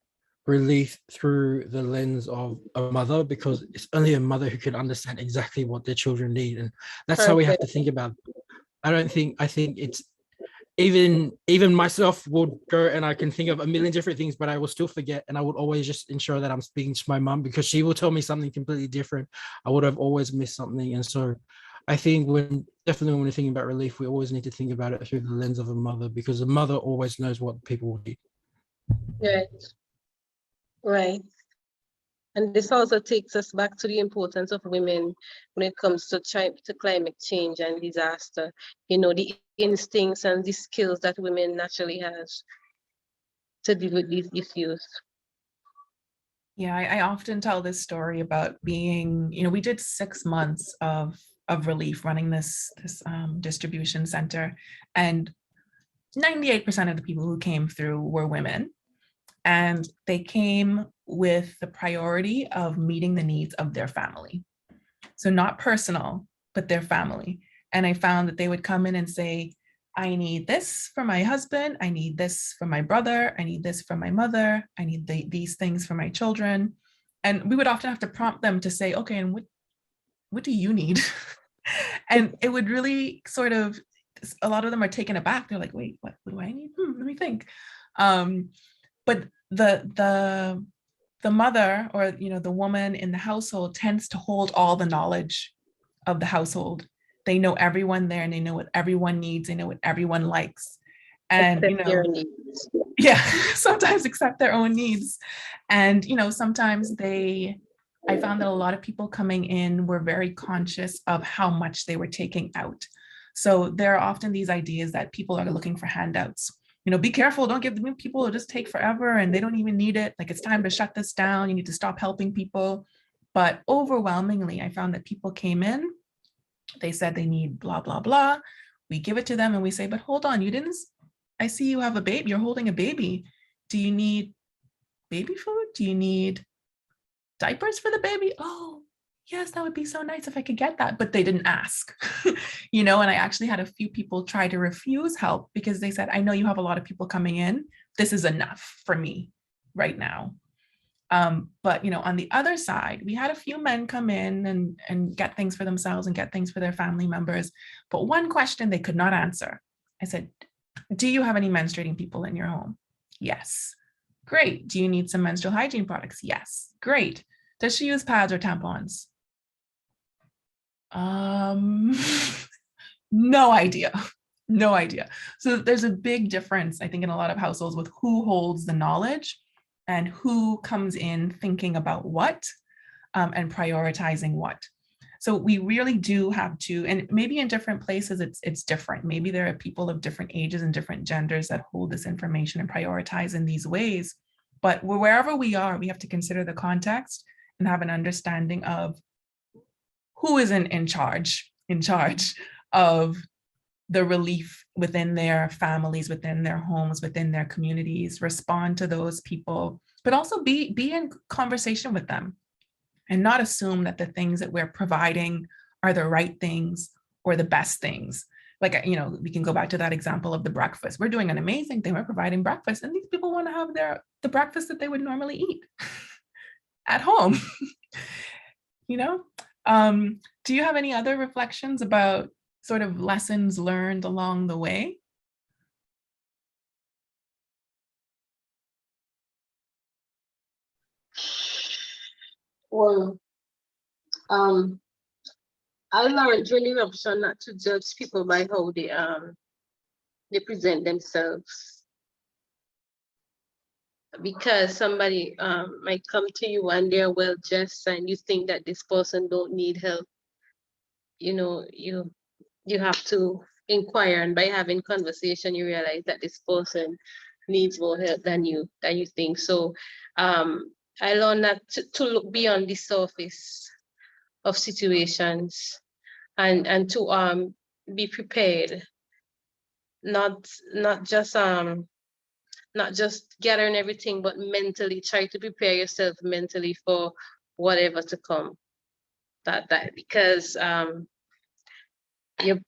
relief through the lens of a mother, because it's only a mother who can understand exactly what their children need. And that's how we have to think about it. I think it's, even myself would go and I can think of a million different things, but I will still forget. And I would always just ensure that I'm speaking to my mum, because she will tell me something completely different. I would have always missed something. And so I think when we're thinking about relief, we always need to think about it through the lens of a mother, because a mother always knows what people need. Right. And this also takes us back to the importance of women when it comes to climate change and disaster. The instincts and the skills that women naturally have to deal with these issues. Yeah, I often tell this story about being, we did 6 months of relief running this distribution center, and 98% of the people who came through were women. And they came with the priority of meeting the needs of their family. So not personal, but their family. And I found that they would come in and say, I need this for my husband. I need this for my brother. I need this for my mother. I need these things for my children. And we would often have to prompt them to say, okay, and what do you need? And it would really sort of, a lot of them are taken aback. They're like, wait, what do I need? Let me think. But the mother, or the woman in the household, tends to hold all the knowledge of the household They know everyone there and they know what everyone needs. They know what everyone likes. And, Except their needs. yeah, sometimes accept their own needs. And, sometimes I found that a lot of people coming in were very conscious of how much they were taking out. So there are often these ideas that people are looking for handouts. Be careful, don't give them people, just take forever and they don't even need it. Like, it's time to shut this down. You need to stop helping people. But overwhelmingly, I found that people came in, they said they need blah, blah, blah. We give it to them and we say, but hold on, I see you have a baby, you're holding a baby. Do you need baby food? Do you need diapers for the baby? Oh, yes, that would be so nice if I could get that. But they didn't ask, and I actually had a few people try to refuse help because they said, I know you have a lot of people coming in. This is enough for me right now. But on the other side, we had a few men come in and get things for themselves and get things for their family members. But one question they could not answer. I said, do you have any menstruating people in your home? Yes. Great. Do you need some menstrual hygiene products? Yes. Great. Does she use pads or tampons? No idea. No idea. So there's a big difference, I think, in a lot of households with who holds the knowledge and who comes in thinking about what and prioritizing what. So we really do have to, and maybe in different places it's different. Maybe there are people of different ages and different genders that hold this information and prioritize in these ways. But wherever we are, we have to consider the context and have an understanding of who is in charge of the relief within their families, within their homes, within their communities, respond to those people, but also be in conversation with them and not assume that the things that we're providing are the right things or the best things. Like, we can go back to that example of the breakfast. We're doing an amazing thing. We're providing breakfast, and these people want to have the breakfast that they would normally eat at home. Do you have any other reflections about sort of lessons learned along the way? Well, I learned during the eruption not to judge people by how they present themselves. Because somebody might come to you and they're well dressed and you think that this person don't need help. You have to inquire, and by having conversation you realize that this person needs more help than you think. So I learned that to look beyond the surface of situations and to be prepared, not just gathering everything, but mentally try to prepare yourself mentally for whatever to come. That because your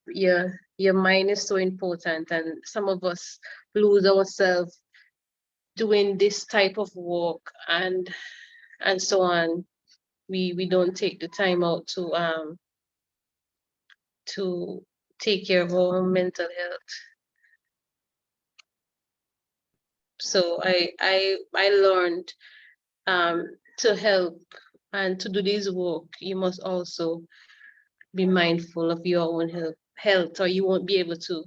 mind is so important, and some of us lose ourselves doing this type of work and so on. We don't take the time out to take care of our mental health. So I learned to help and to do this work, you must also be mindful of your own health, or you won't be able to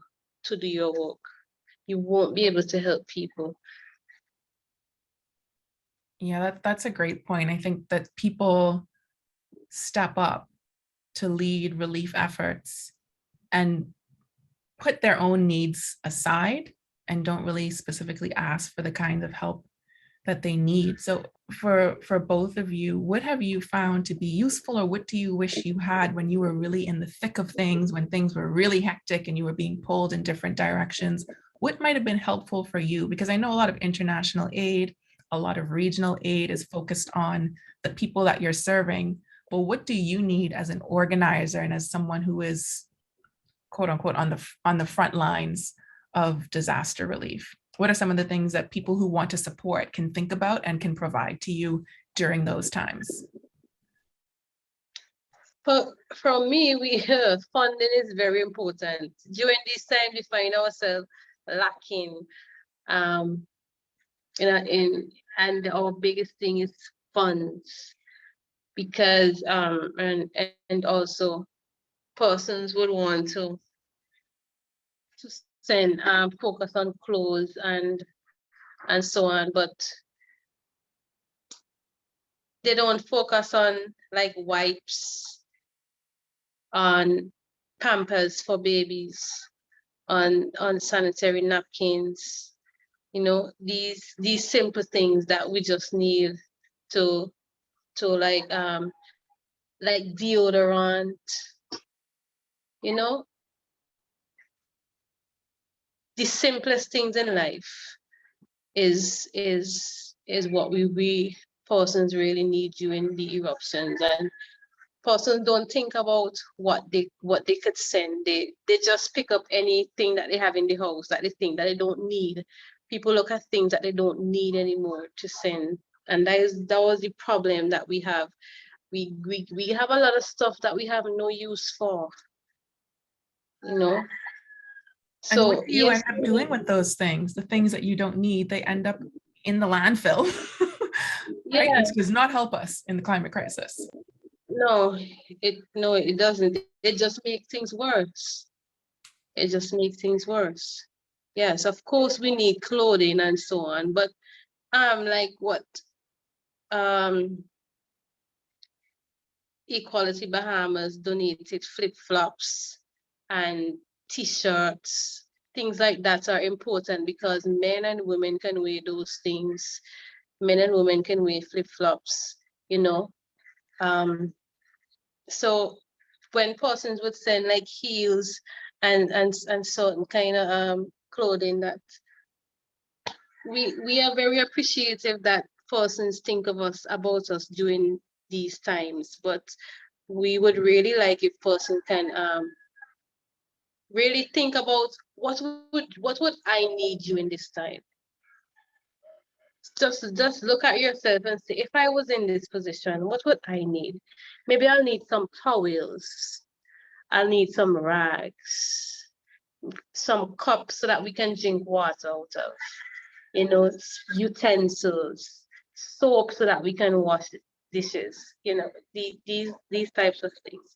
do your work. You won't be able to help people. Yeah, that's a great point. I think that people step up to lead relief efforts and put their own needs aside and don't really specifically ask for the kind of help that they need. So for both of you, what have you found to be useful, or what do you wish you had when you were really in the thick of things, when things were really hectic and you were being pulled in different directions? What might have been helpful for you? Because I know a lot of international aid, a lot of regional aid is focused on the people that you're serving. But what do you need as an organizer and as someone who is, quote unquote, on the front lines of disaster relief? What are some of the things that people who want to support can think about and can provide to you during those times? For me, funding is very important. During this time, we find ourselves lacking, and our biggest thing is funds, because and also persons would want to send focus on clothes and so on, but they don't focus on like wipes, on Pampers for babies, on sanitary napkins, you know, these simple things that we just need to like deodorant, you know, the simplest things in life is what we persons really need during the eruptions. And persons don't think about what they could send. They just pick up anything that they have in the house that they think that they don't need. People look at things that they don't need anymore to send, and that was the problem that we have. We have a lot of stuff that we have no use for, you know. And what So do you yes, end up doing with those things? The things that you don't need, they end up in the landfill, right? yeah, Which does not help us in the climate crisis. no, it doesn't. It just makes things worse. It just makes things worse. Yes, of course we need clothing and so on, but like what Equality Bahamas donated flip-flops and t-shirts, things like that are important because men and women can wear those things. Men and women can wear flip-flops, you know. So when persons would send like heels and certain kind of clothing, that we are very appreciative that persons think of us about us during these times, but we would really like if person can really think about what would I need during this time. Just look at yourself and say, if I was in this position, what would I need? Maybe I'll need some towels. I'll need some rags, some cups so that we can drink water out of, you know, utensils, soap so that we can wash dishes, you know, these types of things.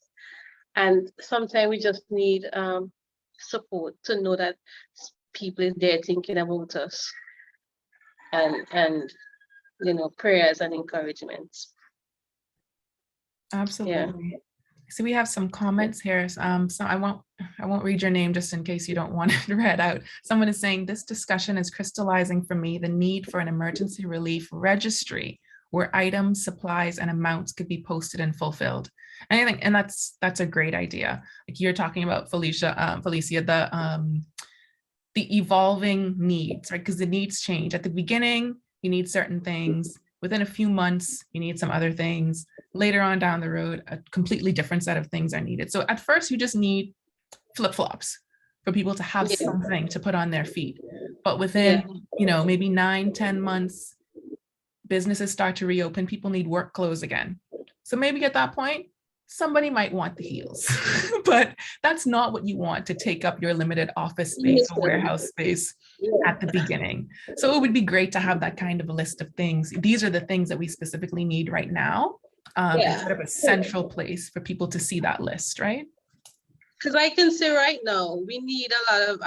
And sometimes we just need support to know that people is there thinking about us, and you know, prayers and encouragement. Absolutely. Yeah. So we have some comments here. So I won't read your name just in case you don't want it read out. Someone is saying this discussion is crystallizing for me the need for an emergency relief registry where items, supplies, and amounts could be posted and fulfilled. And I think, and that's a great idea. Like you're talking about, Phylicia, the evolving needs, right? Because the needs change. At the beginning, you need certain things. Within a few months, you need some other things. Later on down the road, a completely different set of things are needed. So at first, you just need flip-flops for people to have something to put on their feet. But within, you know, maybe 9-10 months, businesses start to reopen, people need work clothes again. So maybe at that point, somebody might want the heels, but that's not what you want to take up your limited office space or warehouse space at the beginning. So it would be great to have that kind of a list of things. These are the things that we specifically need right now, instead of a central place for people to see that list, right? Because I can say right now, we need a lot of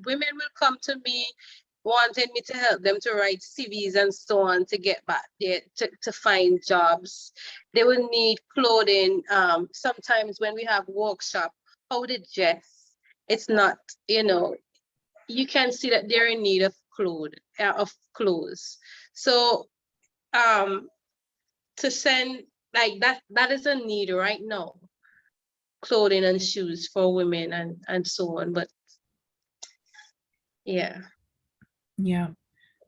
women will come to me wanting me to help them to write CVs and so on to get back there to find jobs. They will need clothing. Sometimes when we have workshop, how to dress, it's not, you know, you can see that they're in need of clothes. So to send like that is a need right now. Clothing and shoes for women and so on, but yeah.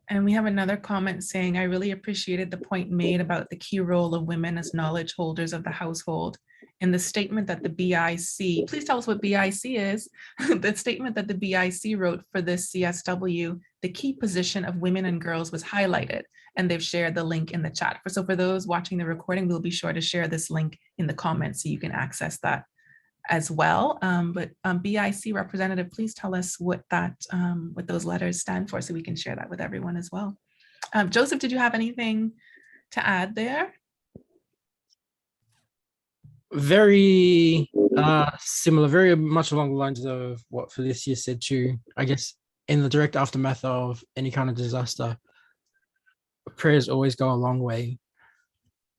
And we have another comment saying, I really appreciated the point made about the key role of women as knowledge holders of the household. In the statement that the BIC, please tell us what BIC is, the statement that the BIC wrote for this CSW, the key position of women and girls was highlighted, and they've shared the link in the chat. So for those watching the recording, we'll be sure to share this link in the comments so you can access that as well. But BIC representative, please tell us what those letters stand for so we can share that with everyone as well. Joseph, did you have anything to add there? Very similar, very much along the lines of what Phylicia said too. I guess in the direct aftermath of any kind of disaster, prayers always go a long way.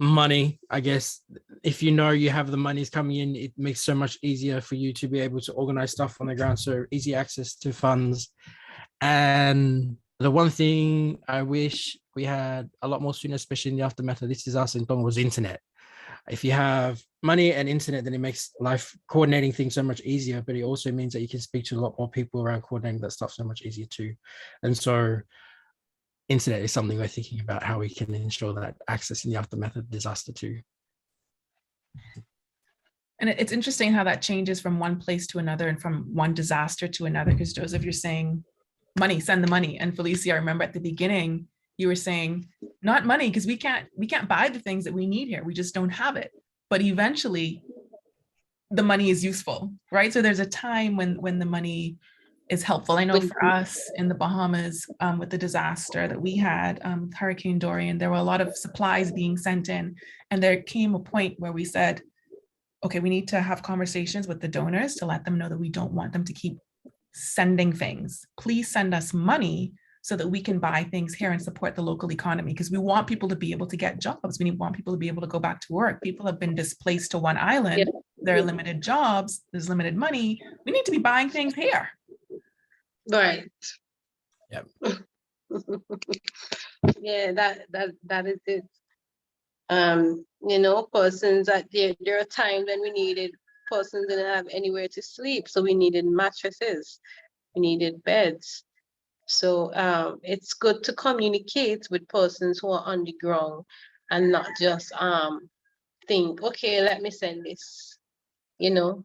Money, I guess, if you know you have the monies coming in, it makes so much easier for you to be able to organize stuff on the ground. So easy access to funds. And the one thing I wish we had a lot more sooner, especially in the aftermath of this disaster in Tonga, was internet. If you have money and internet, then it makes life coordinating things so much easier, but it also means that you can speak to a lot more people around coordinating that stuff so much easier too. And so internet is something we're thinking about, how we can ensure that access in the aftermath of disaster too. And it's interesting how that changes from one place to another and from one disaster to another, because Joseph, you're saying money, send the money. And Phylicia, I remember at the beginning, you were saying not money, because we can't buy the things that we need here. We just don't have it. But eventually the money is useful, right? So there's a time when the money is helpful. I know for us in the Bahamas, with the disaster that we had, Hurricane Dorian, there were a lot of supplies being sent in. And there came a point where we said, okay, we need to have conversations with the donors to let them know that we don't want them to keep sending things. Please send us money so that we can buy things here and support the local economy, because we want people to be able to get jobs. We want people to be able to go back to work. People have been displaced to one island. Yeah. There are limited jobs, there's limited money. We need to be buying things here. Right. Yep. Yeah, that is it. You know, persons that there are times when we needed, persons didn't have anywhere to sleep, so we needed mattresses, we needed beds. So it's good to communicate with persons who are on the ground and not just think, okay, let me send this, you know.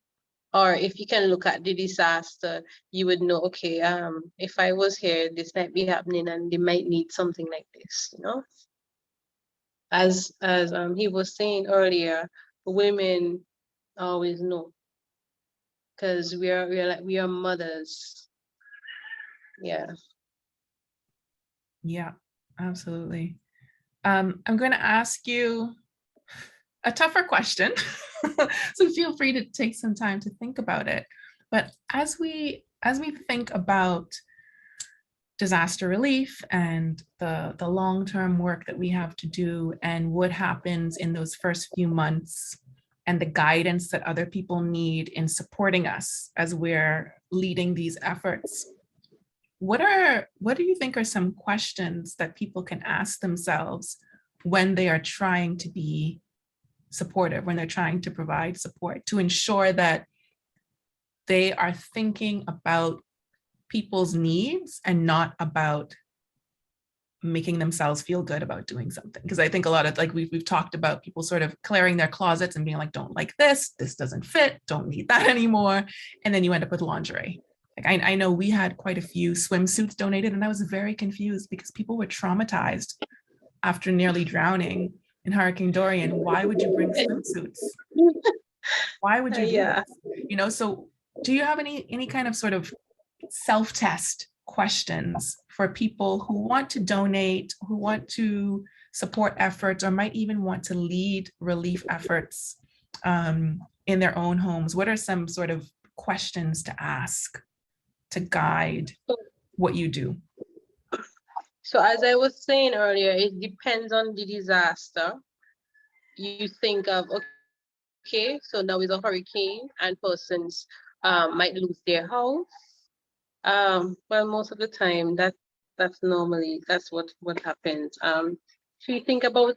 Or if you can look at the disaster, you would know, okay, if I was here, this might be happening and they might need something like this, you know. As he was saying earlier, women always know, because we are mothers. Yeah. Yeah, absolutely. I'm going to ask you a tougher question, so feel free to take some time to think about it. But as we think about disaster relief and the long-term work that we have to do and what happens in those first few months and the guidance that other people need in supporting us as we're leading these efforts, what do you think are some questions that people can ask themselves when they are trying to be supportive, when they're trying to provide support, to ensure that they are thinking about people's needs and not about making themselves feel good about doing something? Because I think a lot of, like we've talked about, people sort of clearing their closets and being like, don't like this doesn't fit, don't need that anymore. And then you end up with lingerie. Like I know we had quite a few swimsuits donated, and I was very confused because people were traumatized after nearly drowning in Hurricane Dorian. Why would you bring swimsuits? Why would you do this? You know, so do you have any kind of sort of self-test questions for people who want to donate, who want to support efforts, or might even want to lead relief efforts in their own homes? What are some sort of questions to ask to guide what you do? So as I was saying earlier, it depends on the disaster. You think of, okay, so now is a hurricane and persons might lose their house. Well, most of the time that's what happens. So you think about,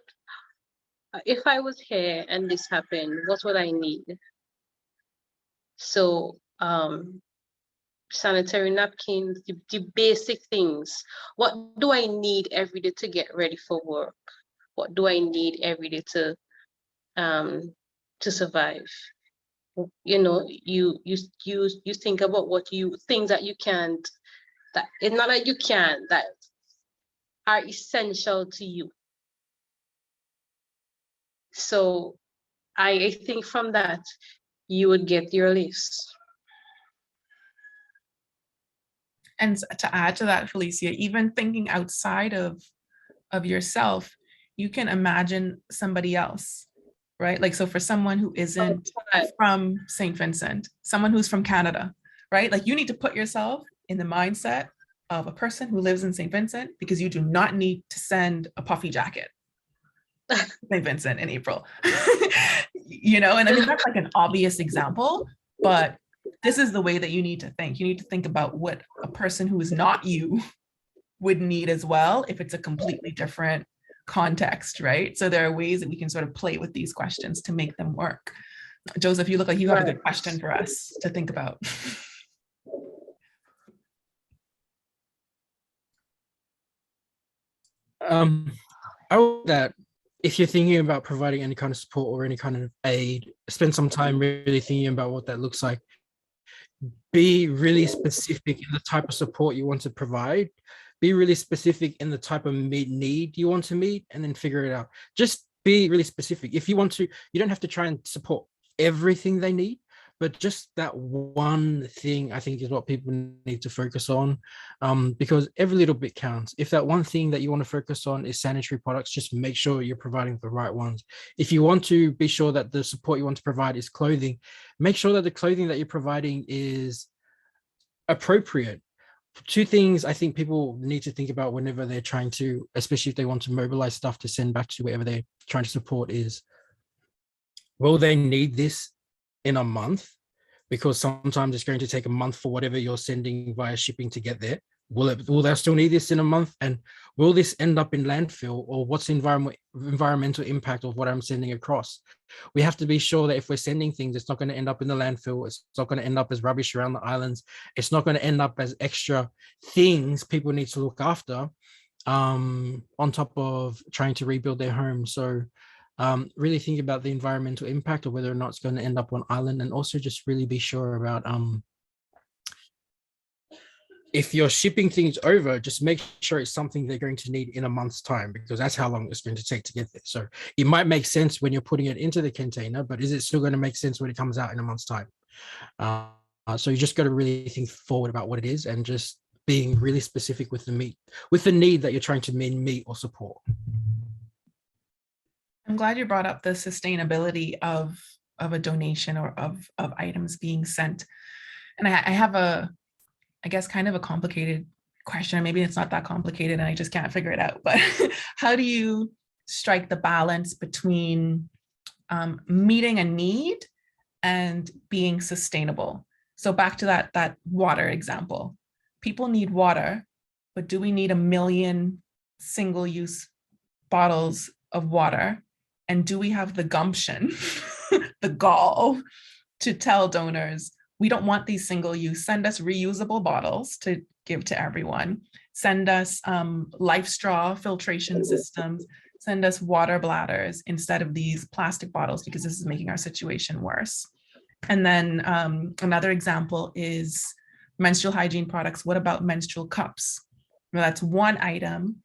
if I was here and this happened, what would I need? So sanitary napkins, the basic things. What do I need every day to get ready for work? What do I need every day to survive? You know, you think about things that you can't, that it's not that you can, that are essential to you. So I think from that you would get your list. And to add to that, Phylicia, even thinking outside of yourself, you can imagine somebody else, right? Like, so for someone who isn't from St. Vincent, someone who's from Canada, right? Like, you need to put yourself in the mindset of a person who lives in St. Vincent, because you do not need to send a puffy jacket to St. Vincent in April. You know, and I mean, that's like an obvious example, but this is the way that you need to think. You need to think about what a person who is not you would need as well, if it's a completely different context, right? So there are ways that we can sort of play with these questions to make them work. Joseph, you look like you have a good question for us to think about. I would that if you're thinking about providing any kind of support or any kind of aid, spend some time really thinking about what that looks like. Be really specific in the type of support you want to provide. Be really specific in the type of need you want to meet, and then figure it out. Just be really specific. If you want to, you don't have to try and support everything they need, but just that one thing, I think, is what people need to focus on, because every little bit counts. If that one thing that you want to focus on is sanitary products, just make sure you're providing the right ones. If you want to be sure that the support you want to provide is clothing, make sure that the clothing that you're providing is appropriate. Two things I think people need to think about whenever they're trying to, especially if they want to mobilize stuff to send back to wherever they're trying to support, is, will they need this in a month? Because sometimes it's going to take a month for whatever you're sending via shipping to get there. Will they still need this in a month? And will this end up in landfill? Or what's the environmental impact of what I'm sending across? We have to be sure that if we're sending things, it's not going to end up in the landfill. It's not going to end up as rubbish around the islands. It's not going to end up as extra things people need to look after, on top of trying to rebuild their home. So really think about the environmental impact of whether or not it's going to end up on island, and also just really be sure about if you're shipping things over, just make sure it's something they're going to need in a month's time, because that's how long it's going to take to get there. So it might make sense when you're putting it into the container, but is it still going to make sense when it comes out in a month's time? So you just got to really think forward about what it is, and just being really specific with the need that you're trying to meet or support. I'm glad you brought up the sustainability of a donation or of items being sent. And I have I guess kind of a complicated question. Maybe it's not that complicated and I just can't figure it out, but how do you strike the balance between meeting a need and being sustainable? So back to that water example. People need water, but do we need 1 million single-use bottles of water? And do we have the gumption, the gall, to tell donors, we don't want these single use, send us reusable bottles to give to everyone, send us life straw filtration systems, send us water bladders instead of these plastic bottles, because this is making our situation worse. And then another example is menstrual hygiene products. What about menstrual cups? Well, that's one item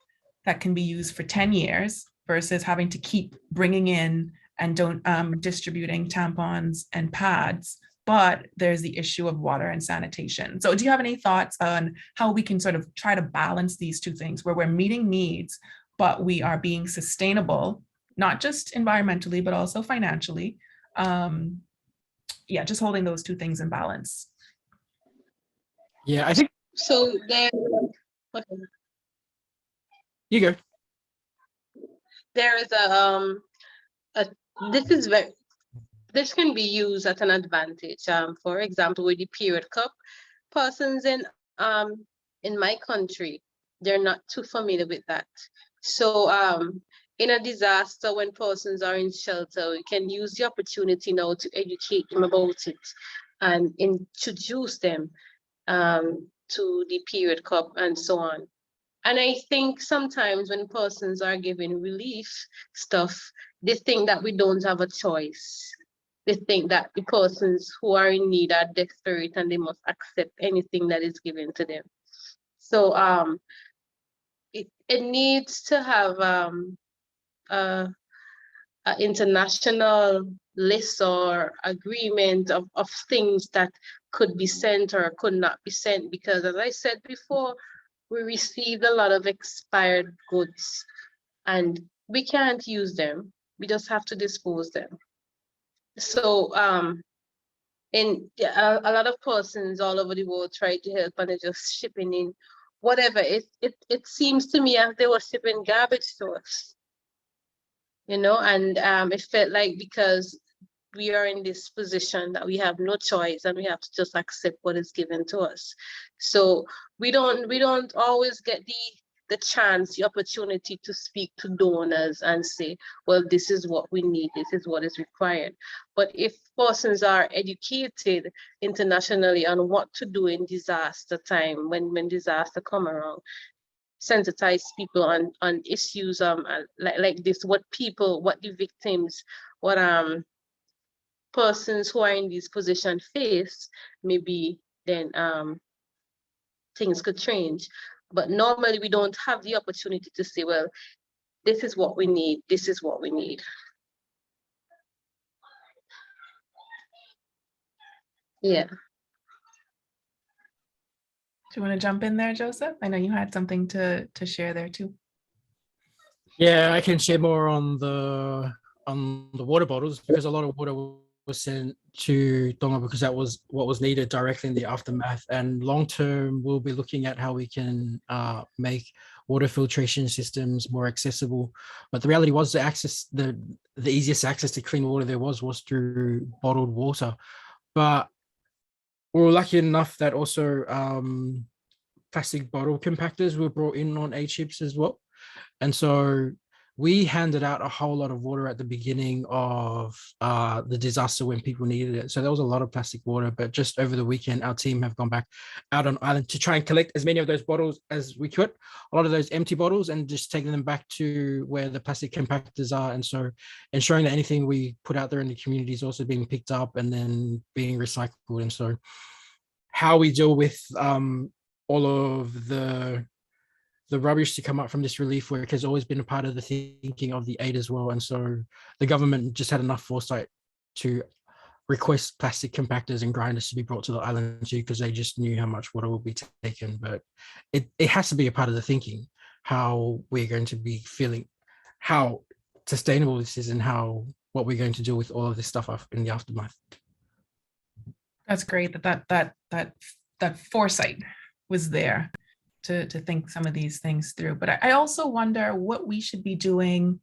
that can be used for 10 years versus having to keep bringing in and distributing tampons and pads. But there's the issue of water and sanitation. So do you have any thoughts on how we can sort of try to balance these two things, where we're meeting needs, but we are being sustainable, not just environmentally, but also financially? Yeah, just holding those two things in balance. Yeah, I think. So there, You go. there is this can be used at an advantage. For example, with the period cup, persons in my country, they're not too familiar with that. So in a disaster, when persons are in shelter, we can use the opportunity now to educate them about it and introduce them to the period cup and so on. And I think sometimes when persons are given relief stuff, they think that we don't have a choice. They think that the persons who are in need are desperate and they must accept anything that is given to them. So it needs to have an international list or agreement of things that could be sent or could not be sent, because as I said before, we received a lot of expired goods and we can't use them. We just have to dispose them. So and a lot of persons all over the world try to help, and they're just shipping in whatever. It seems to me as they were shipping garbage to us, you know, and it felt like because we are in this position that we have no choice and we have to just accept what is given to us. So we don't always get the chance, the opportunity to speak to donors and say, well, this is what we need, this is what is required. But if persons are educated internationally on what to do in disaster time, when disaster come around, sensitize people on issues like this, what the victims, what persons who are in this position face, maybe then things could change. But normally we don't have the opportunity to say, well, this is what we need, this is what we need. Yeah. Do you want to jump in there, Joseph? I know you had something to share there too. Yeah, I can share more on the water bottles, because a lot of water was sent to Tonga because that was what was needed directly in the aftermath. And long term, we'll be looking at how we can make water filtration systems more accessible. But the reality was the easiest access to clean water there was through bottled water. But we were lucky enough that also plastic bottle compactors were brought in on aid ships as well. And so we handed out a whole lot of water at the beginning of the disaster when people needed it. So there was a lot of plastic water, but just over the weekend, our team have gone back out on island to try and collect as many of those bottles as we could, a lot of those empty bottles, and just taking them back to where the plastic compactors are. And so ensuring that anything we put out there in the community is also being picked up and then being recycled. And so how we deal with all of the rubbish to come up from this relief work has always been a part of the thinking of the aid as well. And so the government just had enough foresight to request plastic compactors and grinders to be brought to the island too, because they just knew how much water will be taken. But it has to be a part of the thinking, how we're going to be feeling, how sustainable this is, and what we're going to do with all of this stuff in the aftermath. That's great that foresight was there to think some of these things through. But I also wonder what we should be doing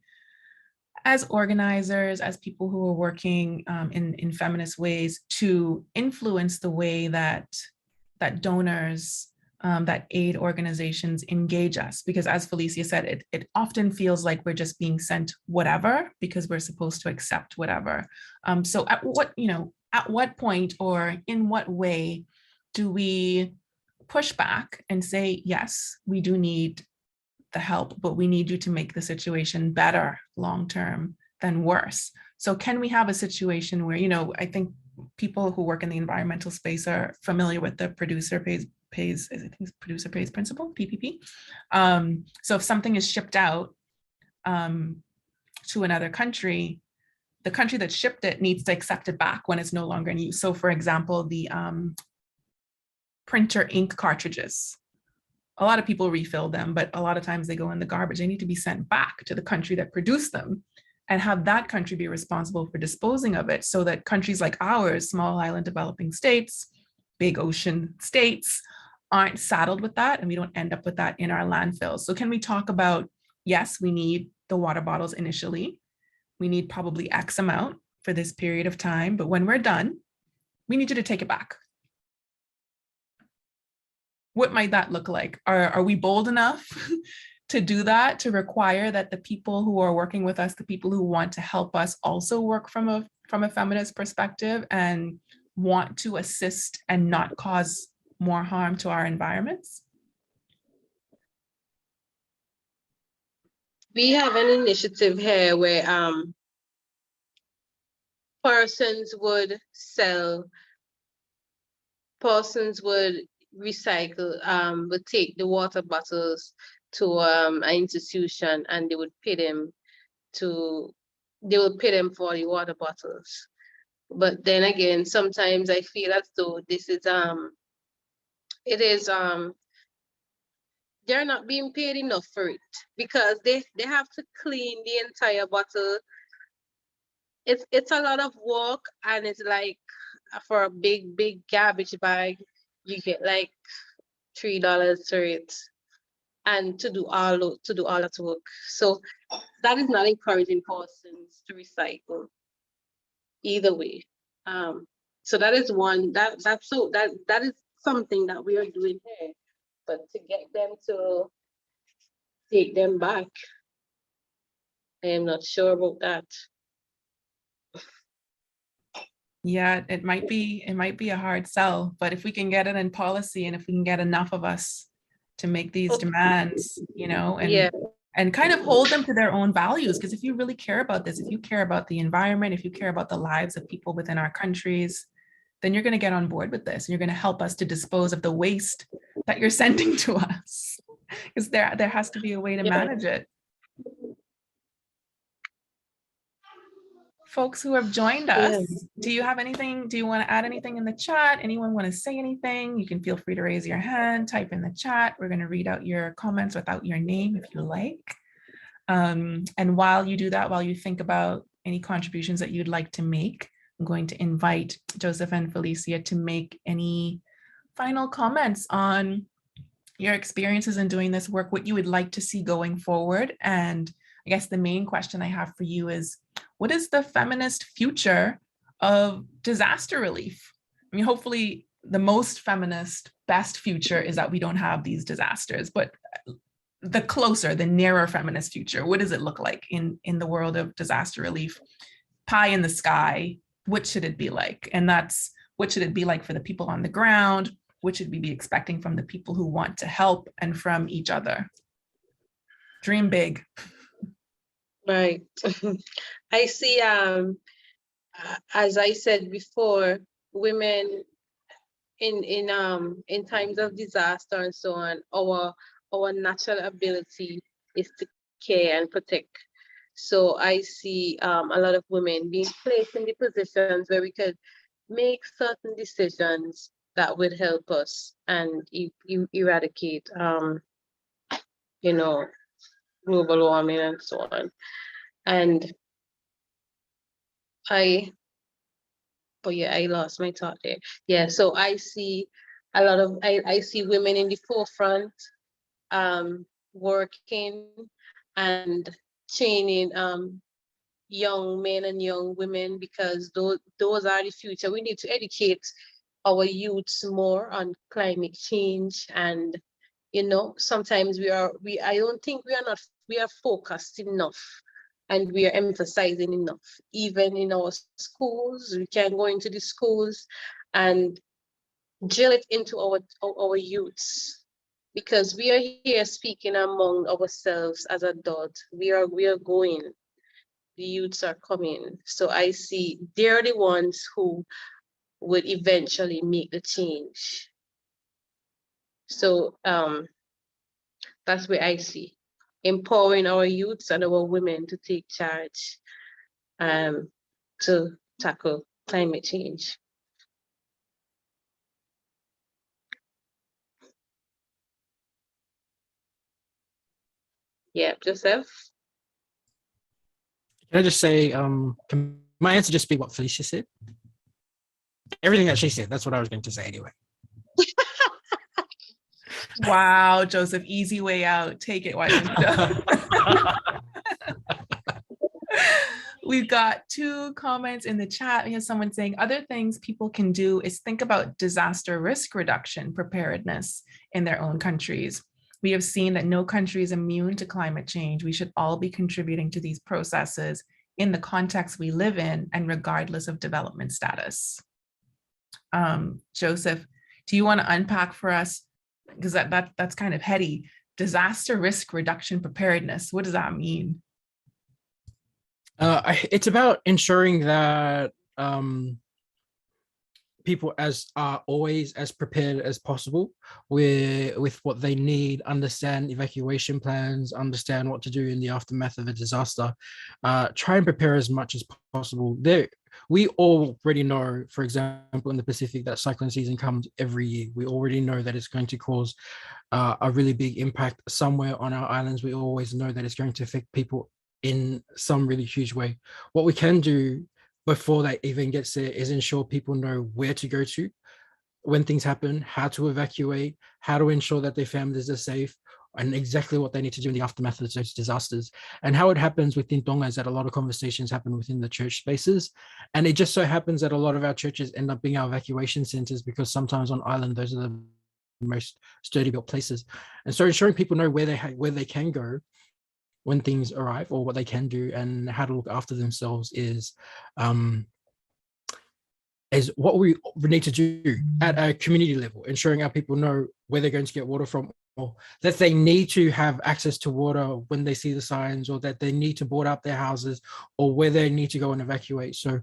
as organizers, as people who are working in feminist ways to influence the way that donors, that aid organizations engage us. Because as Phylicia said, it often feels like we're just being sent whatever because we're supposed to accept whatever. So at what point or in what way do we push back and say, yes, we do need the help, but we need you to make the situation better long-term than worse. So can we have a situation where, I think people who work in the environmental space are familiar with the producer pays principle, PPP. So if something is shipped out to another country, the country that shipped it needs to accept it back when it's no longer in use. So for example, the printer ink cartridges, a lot of people refill them, but a lot of times they go in the garbage. They need to be sent back to the country that produced them and have that country be responsible for disposing of it, so that countries like ours, small island developing states, big ocean states, aren't saddled with that, and we don't end up with that in our landfills. So can we talk about, yes, we need the water bottles initially. We need probably X amount for this period of time, but when we're done, we need you to take it back. What might that look like? Are we bold enough to do that, to require that the people who are working with us, the people who want to help us, also work from a feminist perspective and want to assist and not cause more harm to our environments? We have an initiative here where persons would recycle, would take the water bottles to an institution, and they would pay them for the water bottles. But then again, sometimes I feel as though this is they're not being paid enough for it, because they have to clean the entire bottle it's a lot of work, and it's like for a big garbage bag, you get like $3 for it, and to do all that work. So that is not encouraging persons to recycle either way. So that is one that is something that we are doing here, but to get them to take them back, I am not sure about that. Yeah, it might be a hard sell, but if we can get it in policy and if we can get enough of us to make these demands, you know, and kind of hold them to their own values, because if you really care about this, if you care about the environment, if you care about the lives of people within our countries, then you're going to get on board with this and you're going to help us to dispose of the waste that you're sending to us, because there has to be a way to manage it. Folks who have joined us, do you have anything? Do you want to add anything in the chat? Anyone want to say anything? You can feel free to raise your hand, type in the chat. We're going to read out your comments without your name if you like. And while you do that, while you think about any contributions that you'd like to make, I'm going to invite Joseph and Phylicia to make any final comments on your experiences in doing this work, what you would like to see going forward. And I guess the main question I have for you is, what is the feminist future of disaster relief? I mean, hopefully the most feminist, best future is that we don't have these disasters, but the closer, the nearer feminist future, what does it look like in the world of disaster relief? Pie in the sky, what should it be like? And that's, what should it be like for the people on the ground? What should we be expecting from the people who want to help and from each other? Dream big. Right. I see, as I said before, women in times of disaster and so on, our natural ability is to care and protect. So I see a lot of women being placed in the positions where we could make certain decisions that would help us and eradicate, you know, global warming and so on. And I lost my thought there. Yeah, so I see a lot of, I see women in the forefront, working and training young men and young women, because those are the future. We need to educate our youths more on climate change. And you know, sometimes I don't think we are focused enough and we are emphasizing enough. Even in our schools, we can go into the schools and drill it into our youths, because we are here speaking among ourselves as adults. We are going, the youths are coming. So I see they're the ones who would eventually make the change. So that's where I see empowering our youths and our women to take charge to tackle climate change. Yeah, Joseph? Can I just say, can my answer just be what Phylicia said? Everything that she said, that's what I was going to say anyway. Wow, Joseph, easy way out. Take it, why don't you? We've got 2 comments in the chat. We have someone saying, other things people can do is think about disaster risk reduction preparedness in their own countries. We have seen that no country is immune to climate change. We should all be contributing to these processes in the context we live in and regardless of development status. Joseph, do you want to unpack for us, because that's kind of heady, disaster risk reduction preparedness? What does that mean? It's about ensuring that people are always as prepared as possible with what they need, understand evacuation plans, understand what to do in the aftermath of a disaster, try and prepare as much as possible. We already know, for example, in the Pacific, that cyclone season comes every year. We already know that it's going to cause a really big impact somewhere on our islands. We always know that it's going to affect people in some really huge way. What we can do before that even gets there is ensure people know where to go to when things happen, how to evacuate, how to ensure that their families are safe, and exactly what they need to do in the aftermath of those disasters. And how it happens within Tonga is that a lot of conversations happen within the church spaces. And it just so happens that a lot of our churches end up being our evacuation centers, because sometimes on island, those are the most sturdy built places. And so ensuring people know where they can go when things arrive, or what they can do and how to look after themselves is what we need to do at a community level, ensuring our people know where they're going to get water from, or that they need to have access to water when they see the signs, or that they need to board up their houses, or where they need to go and evacuate. So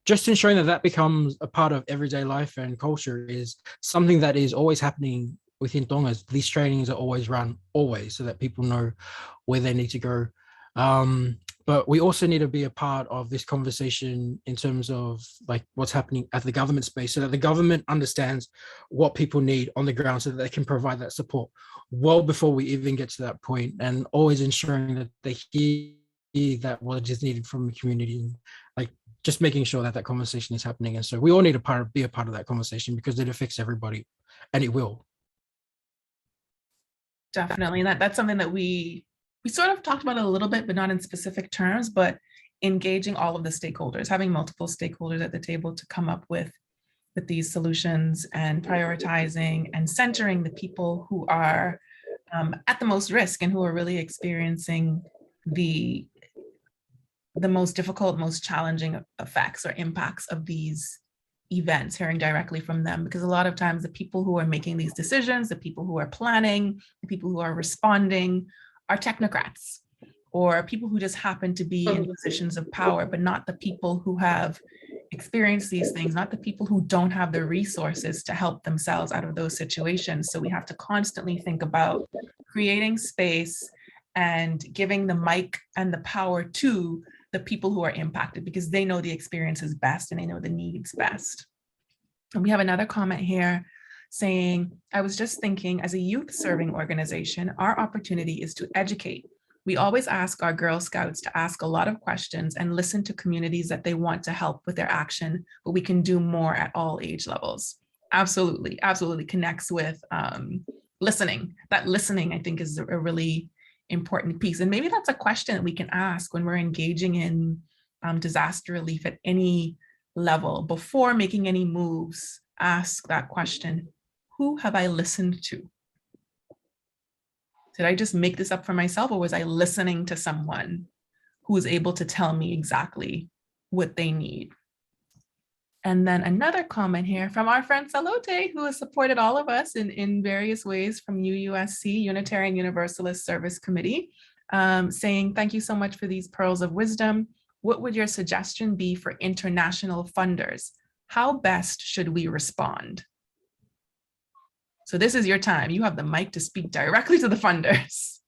just ensuring that that becomes a part of everyday life and culture is something that is always happening within Tonga. These trainings are always run, always, so that people know where they need to go. But we also need to be a part of this conversation in terms of like what's happening at the government space, so that the government understands what people need on the ground, so that they can provide that support well before we even get to that point, and always ensuring that they hear that what is needed from the community, and like just making sure that that conversation is happening. And so we all need to be a part of that conversation, because it affects everybody, and it will. Definitely. And that's something that we sort of talked about a little bit, but not in specific terms, but engaging all of the stakeholders, having multiple stakeholders at the table to come up with these solutions, and prioritizing and centering the people who are at the most risk and who are really experiencing the most difficult, most challenging effects or impacts of these events, hearing directly from them. Because a lot of times the people who are making these decisions, the people who are planning, the people who are responding are technocrats, or people who just happen to be in positions of power, but not the people who have experienced these things, not the people who don't have the resources to help themselves out of those situations. So we have to constantly think about creating space and giving the mic and the power to the people who are impacted, because they know the experiences best and they know the needs best. And we have another comment here saying, I was just thinking, as a youth serving organization, our opportunity is to educate. We always ask our Girl Scouts to ask a lot of questions and listen to communities that they want to help with their action, but we can do more at all age levels. Absolutely, absolutely connects with listening. That listening, I think, is a really important piece. And maybe that's a question that we can ask when we're engaging in disaster relief at any level. Before making any moves, ask that question: who have I listened to? Did I just make this up for myself, or was I listening to someone who is able to tell me exactly what they need? And then another comment here from our friend Salote, who has supported all of us in various ways from UUSC, Unitarian Universalist Service Committee, saying, thank you so much for these pearls of wisdom. What would your suggestion be for international funders? How best should we respond? So this is your time. You have the mic to speak directly to the funders.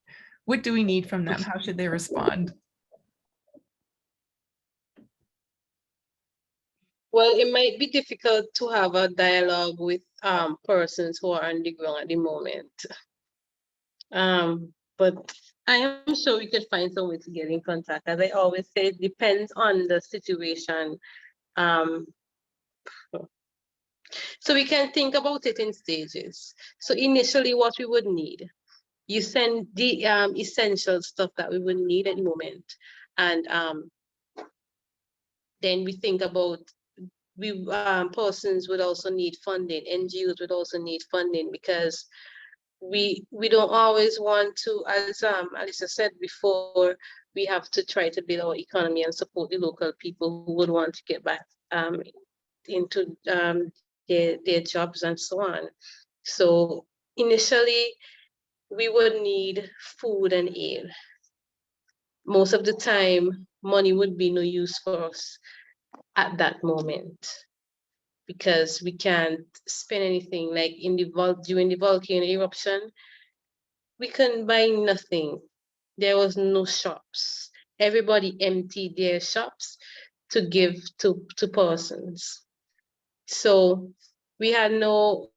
What do we need from them? How should they respond? Well, it might be difficult to have a dialogue with persons who are on the ground at the moment. But I am sure we could find some way to get in contact. As I always say, it depends on the situation. So we can think about it in stages. So initially what we would need, you send the essential stuff that we would need at the moment. And then we think about, persons would also need funding, NGOs would also need funding, because we don't always want to, as Alicia said before, we have to try to build our economy and support the local people who would want to get back into their jobs and so on. So initially, we would need food and aid. Most of the time, money would be no use for us at that moment, because we can't spend anything. Like during the volcano eruption, we couldn't buy nothing. There was no shops. Everybody emptied their shops to give to persons. So we had we didn't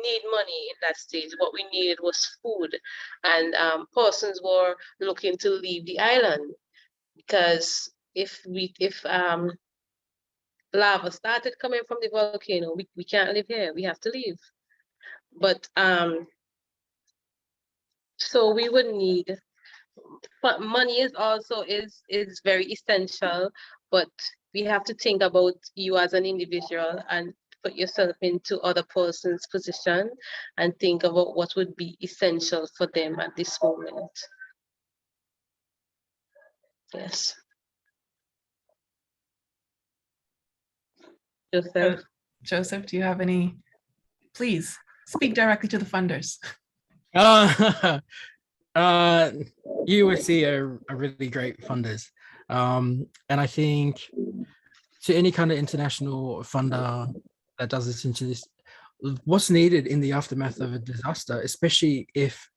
need money in that stage. What we needed was food, and persons were looking to leave the island, because if lava started coming from the volcano, we can't live here. We have to leave. But so we would need, but money is also is very essential, but we have to think about you as an individual and put yourself into other person's position and think about what would be essential for them at this moment. Yes. Joseph. Joseph, do you have any? Please speak directly to the funders. USC are really great funders. And I think to any kind of international funder that does this into this, what's needed in the aftermath of a disaster, especially if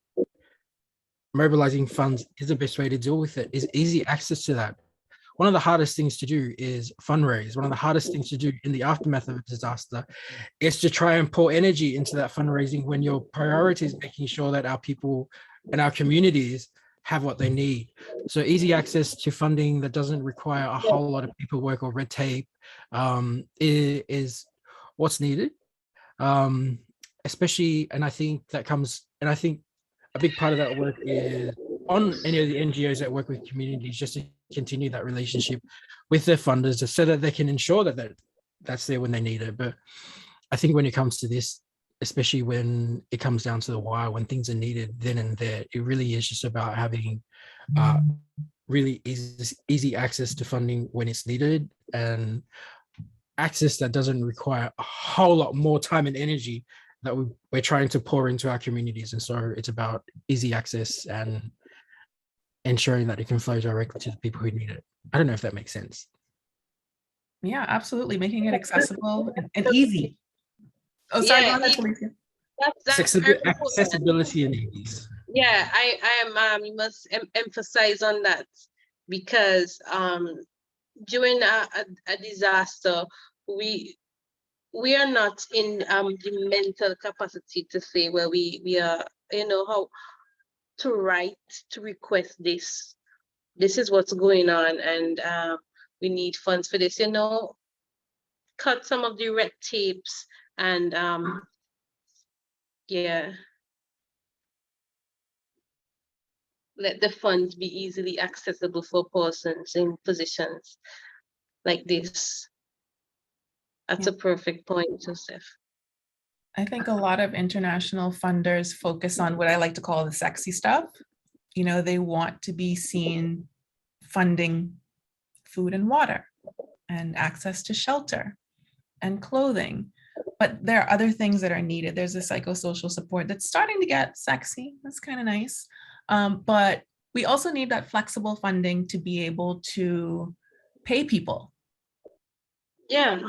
mobilizing funds is the best way to deal with it, is easy access to that. One of the hardest things to do is fundraise. One of the hardest things to do in the aftermath of a disaster is to try and pour energy into that fundraising when your priority is making sure that our people and our communities have what they need. So easy access to funding that doesn't require a whole lot of paperwork or red tape is what's needed. Especially, and I think a big part of that work is on any of the NGOs that work with communities, just to continue that relationship with their funders so that they can ensure that that's there when they need it. But I think when it comes to this, especially when it comes down to the wire, when things are needed then and there, it really is just about having really easy access to funding when it's needed, and access that doesn't require a whole lot more time and energy that we're trying to pour into our communities. And so it's about easy access and ensuring that it can flow directly to the people who need it. I don't know if that makes sense. Yeah, absolutely. Making it accessible and easy. Oh, sorry, go ahead, Phylicia. Accessibility and ease. Yeah, I am. You must emphasize on that, because during a disaster, we are not in the mental capacity to say, well, we are, how to write, to request this is what's going on, and we need funds for this, cut some of the red tapes and yeah, let the funds be easily accessible for persons in positions like this. That's a perfect point, Joseph. I think a lot of international funders focus on what I like to call the sexy stuff. They want to be seen funding food and water and access to shelter and clothing. But there are other things that are needed. There's a psychosocial support that's starting to get sexy. That's kind of nice. But we also need that flexible funding to be able to pay people. Yeah.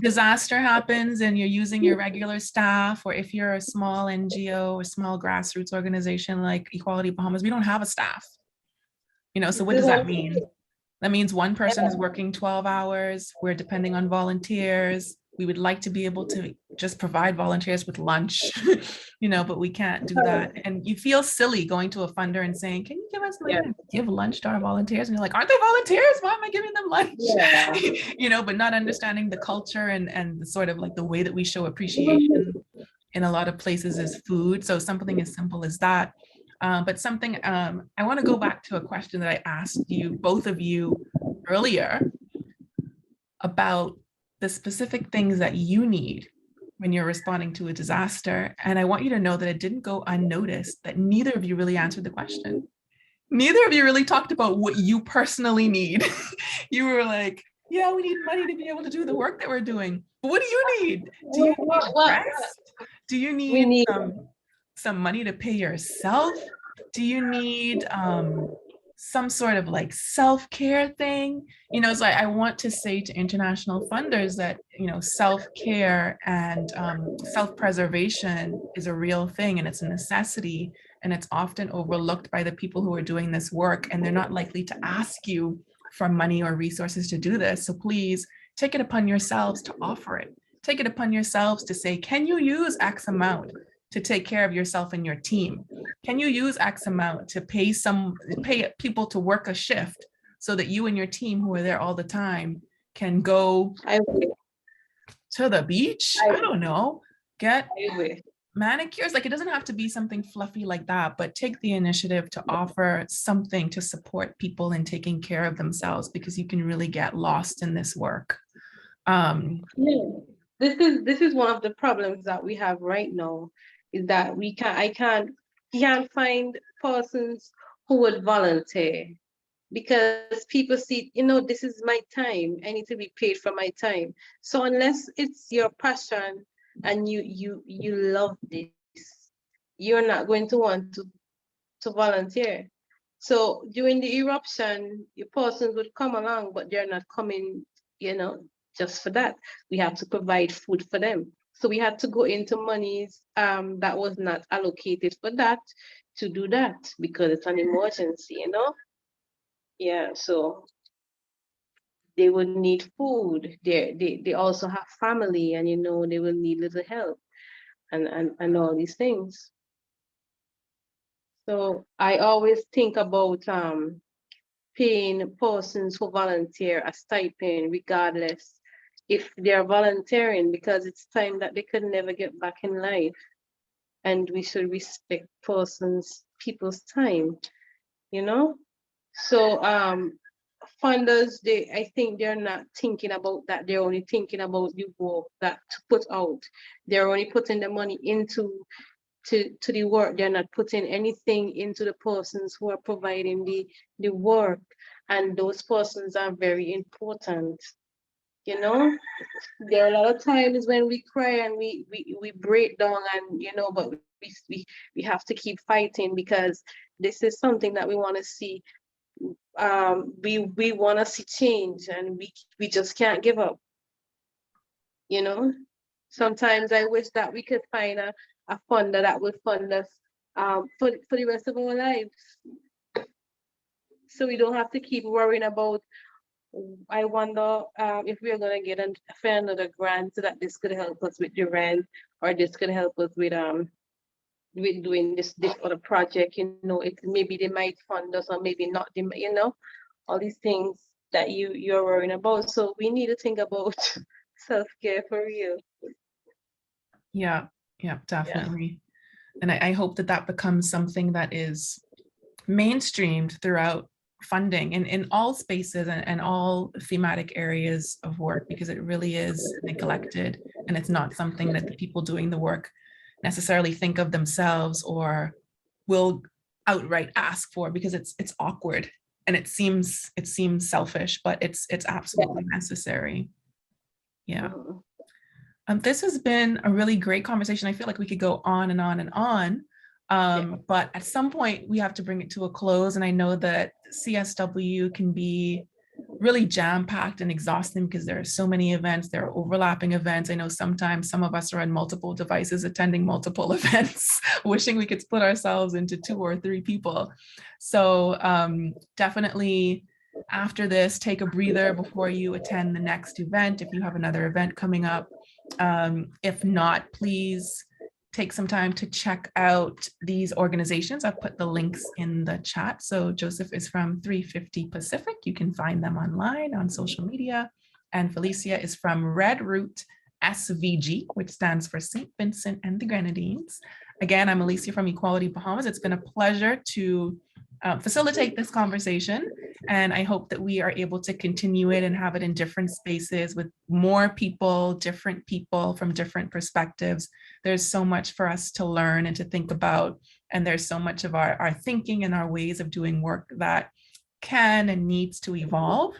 Disaster happens and you're using your regular staff, or if you're a small NGO or small grassroots organization like Equality Bahamas, we don't have a staff. So what does that mean? That means one person is working 12 hours. We're depending on volunteers. We would like to be able to just provide volunteers with lunch, but we can't do that. And you feel silly going to a funder and saying, can you give us money to give lunch to our volunteers? And you're like, aren't they volunteers? Why am I giving them lunch? Yeah. But not understanding the culture and the sort of like the way that we show appreciation in a lot of places is food. So something as simple as that. But something, I want to go back to a question that I asked you, both of you, earlier about the specific things that you need when you're responding to a disaster. And I want you to know that it didn't go unnoticed that neither of you really answered the question. Neither of you really talked about what you personally need. You were like, yeah, we need money to be able to do the work that we're doing. But what do you need? Do you need rest? Do you need some money to pay yourself? Do you need some sort of like self-care thing? So I want to say to international funders that, self-care and self-preservation is a real thing, and it's a necessity, and it's often overlooked by the people who are doing this work, and they're not likely to ask you for money or resources to do this. So please take it upon yourselves to offer it. Take it upon yourselves to say, can you use X amount to take care of yourself and your team? Can you use X amount to pay people to work a shift so that you and your team who are there all the time can go I will. to the beach? I I don't know, get I will. manicures. Like, it doesn't have to be something fluffy like that, but take the initiative to offer something to support people in taking care of themselves, because you can really get lost in this work. Yeah. This is one of the problems that we have right now, is that I can't find persons who would volunteer, because people see, this is my time. I need to be paid for my time. So unless it's your passion and you love this, you're not going to want to volunteer. So during the eruption, your persons would come along, but they're not coming, just for that. We have to provide food for them. So we had to go into monies that was not allocated for that, to do that, because it's an emergency, Yeah, so they would need food. They also have family, and they will need little help and all these things. So I always think about paying persons who volunteer a stipend, regardless if they're volunteering, because it's time that they could never get back in life. And we should respect people's time, So funders, I think they're not thinking about that. They're only thinking about the work that to put out. They're only putting the money into the work. They're not putting anything into the persons who are providing the work. And those persons are very important. There are a lot of times when we cry and we break down, and but we have to keep fighting, because this is something that we want to see. We want to see change, and we just can't give up. Sometimes I wish that we could find a funder that would fund us for the rest of our lives, so we don't have to keep worrying about, I wonder if we're going to get another grant, so that this could help us with the rent, or this could help us with doing this other project. Maybe they might fund us, or maybe not. All these things that you're worrying about. So we need to think about self-care for real. Yeah, definitely. Yeah. And I hope that becomes something that is mainstreamed throughout funding in all spaces and all thematic areas of work, because it really is neglected, and it's not something that the people doing the work necessarily think of themselves or will outright ask for, because it's awkward and it seems selfish, but it's absolutely necessary. Yeah. This has been a really great conversation. I feel like we could go on and on and on. But at some point we have to bring it to a close. And I know that CSW can be really jam-packed and exhausting, because there are so many events, there are overlapping events. I know sometimes some of us are on multiple devices attending multiple events, wishing we could split ourselves into 2 or 3 people. So definitely after this, take a breather before you attend the next event, if you have another event coming up. If not, please take some time to check out these organizations. I've put the links in the chat. So Joseph is from 350 Pacific. You can find them online on social media. And Phylicia is from RedRoot SVG, which stands for St. Vincent and the Grenadines. Again, I'm Alicia from Equality Bahamas. It's been a pleasure to facilitate this conversation. And I hope that we are able to continue it and have it in different spaces with more people, different people from different perspectives. There's so much for us to learn and to think about. And there's so much of our thinking and our ways of doing work that can and needs to evolve.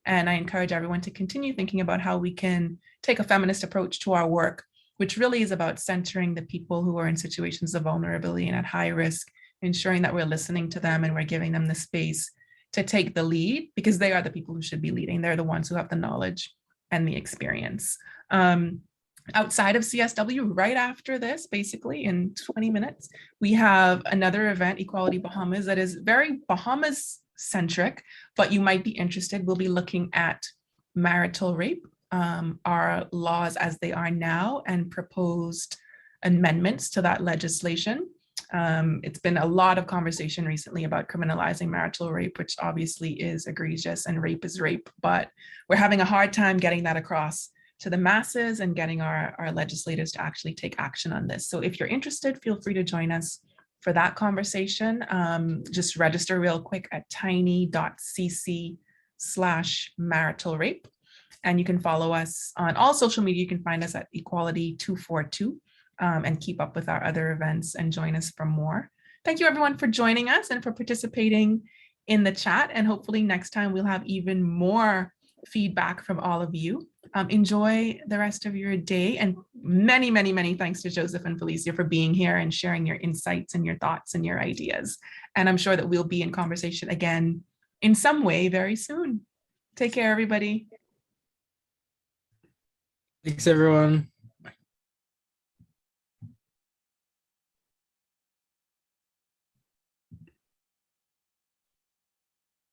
And I encourage everyone to continue thinking about how we can take a feminist approach to our work, which really is about centering the people who are in situations of vulnerability and at high risk, ensuring that we're listening to them and we're giving them the space to take the lead, because they are the people who should be leading. They're the ones who have the knowledge and the experience. Outside of CSW, right after this, basically in 20 minutes, we have another event, Equality Bahamas, that is very Bahamas centric, but you might be interested. We'll be looking at marital rape, our laws as they are now, and proposed amendments to that legislation. It's been a lot of conversation recently about criminalizing marital rape, which obviously is egregious, and rape is rape, but we're having a hard time getting that across to the masses and getting our legislators to actually take action on this. So if you're interested, feel free to join us for that conversation. Just register real quick at tiny.cc/marital rape. And you can follow us on all social media. You can find us at Equality 242 and keep up with our other events and join us for more. Thank you everyone for joining us and for participating in the chat. And hopefully next time we'll have even more feedback from all of you. Enjoy the rest of your day, and many, many, many thanks to Joseph and Phylicia for being here and sharing your insights and your thoughts and your ideas. And I'm sure that we'll be in conversation again in some way very soon. Take care, everybody. Thanks, everyone.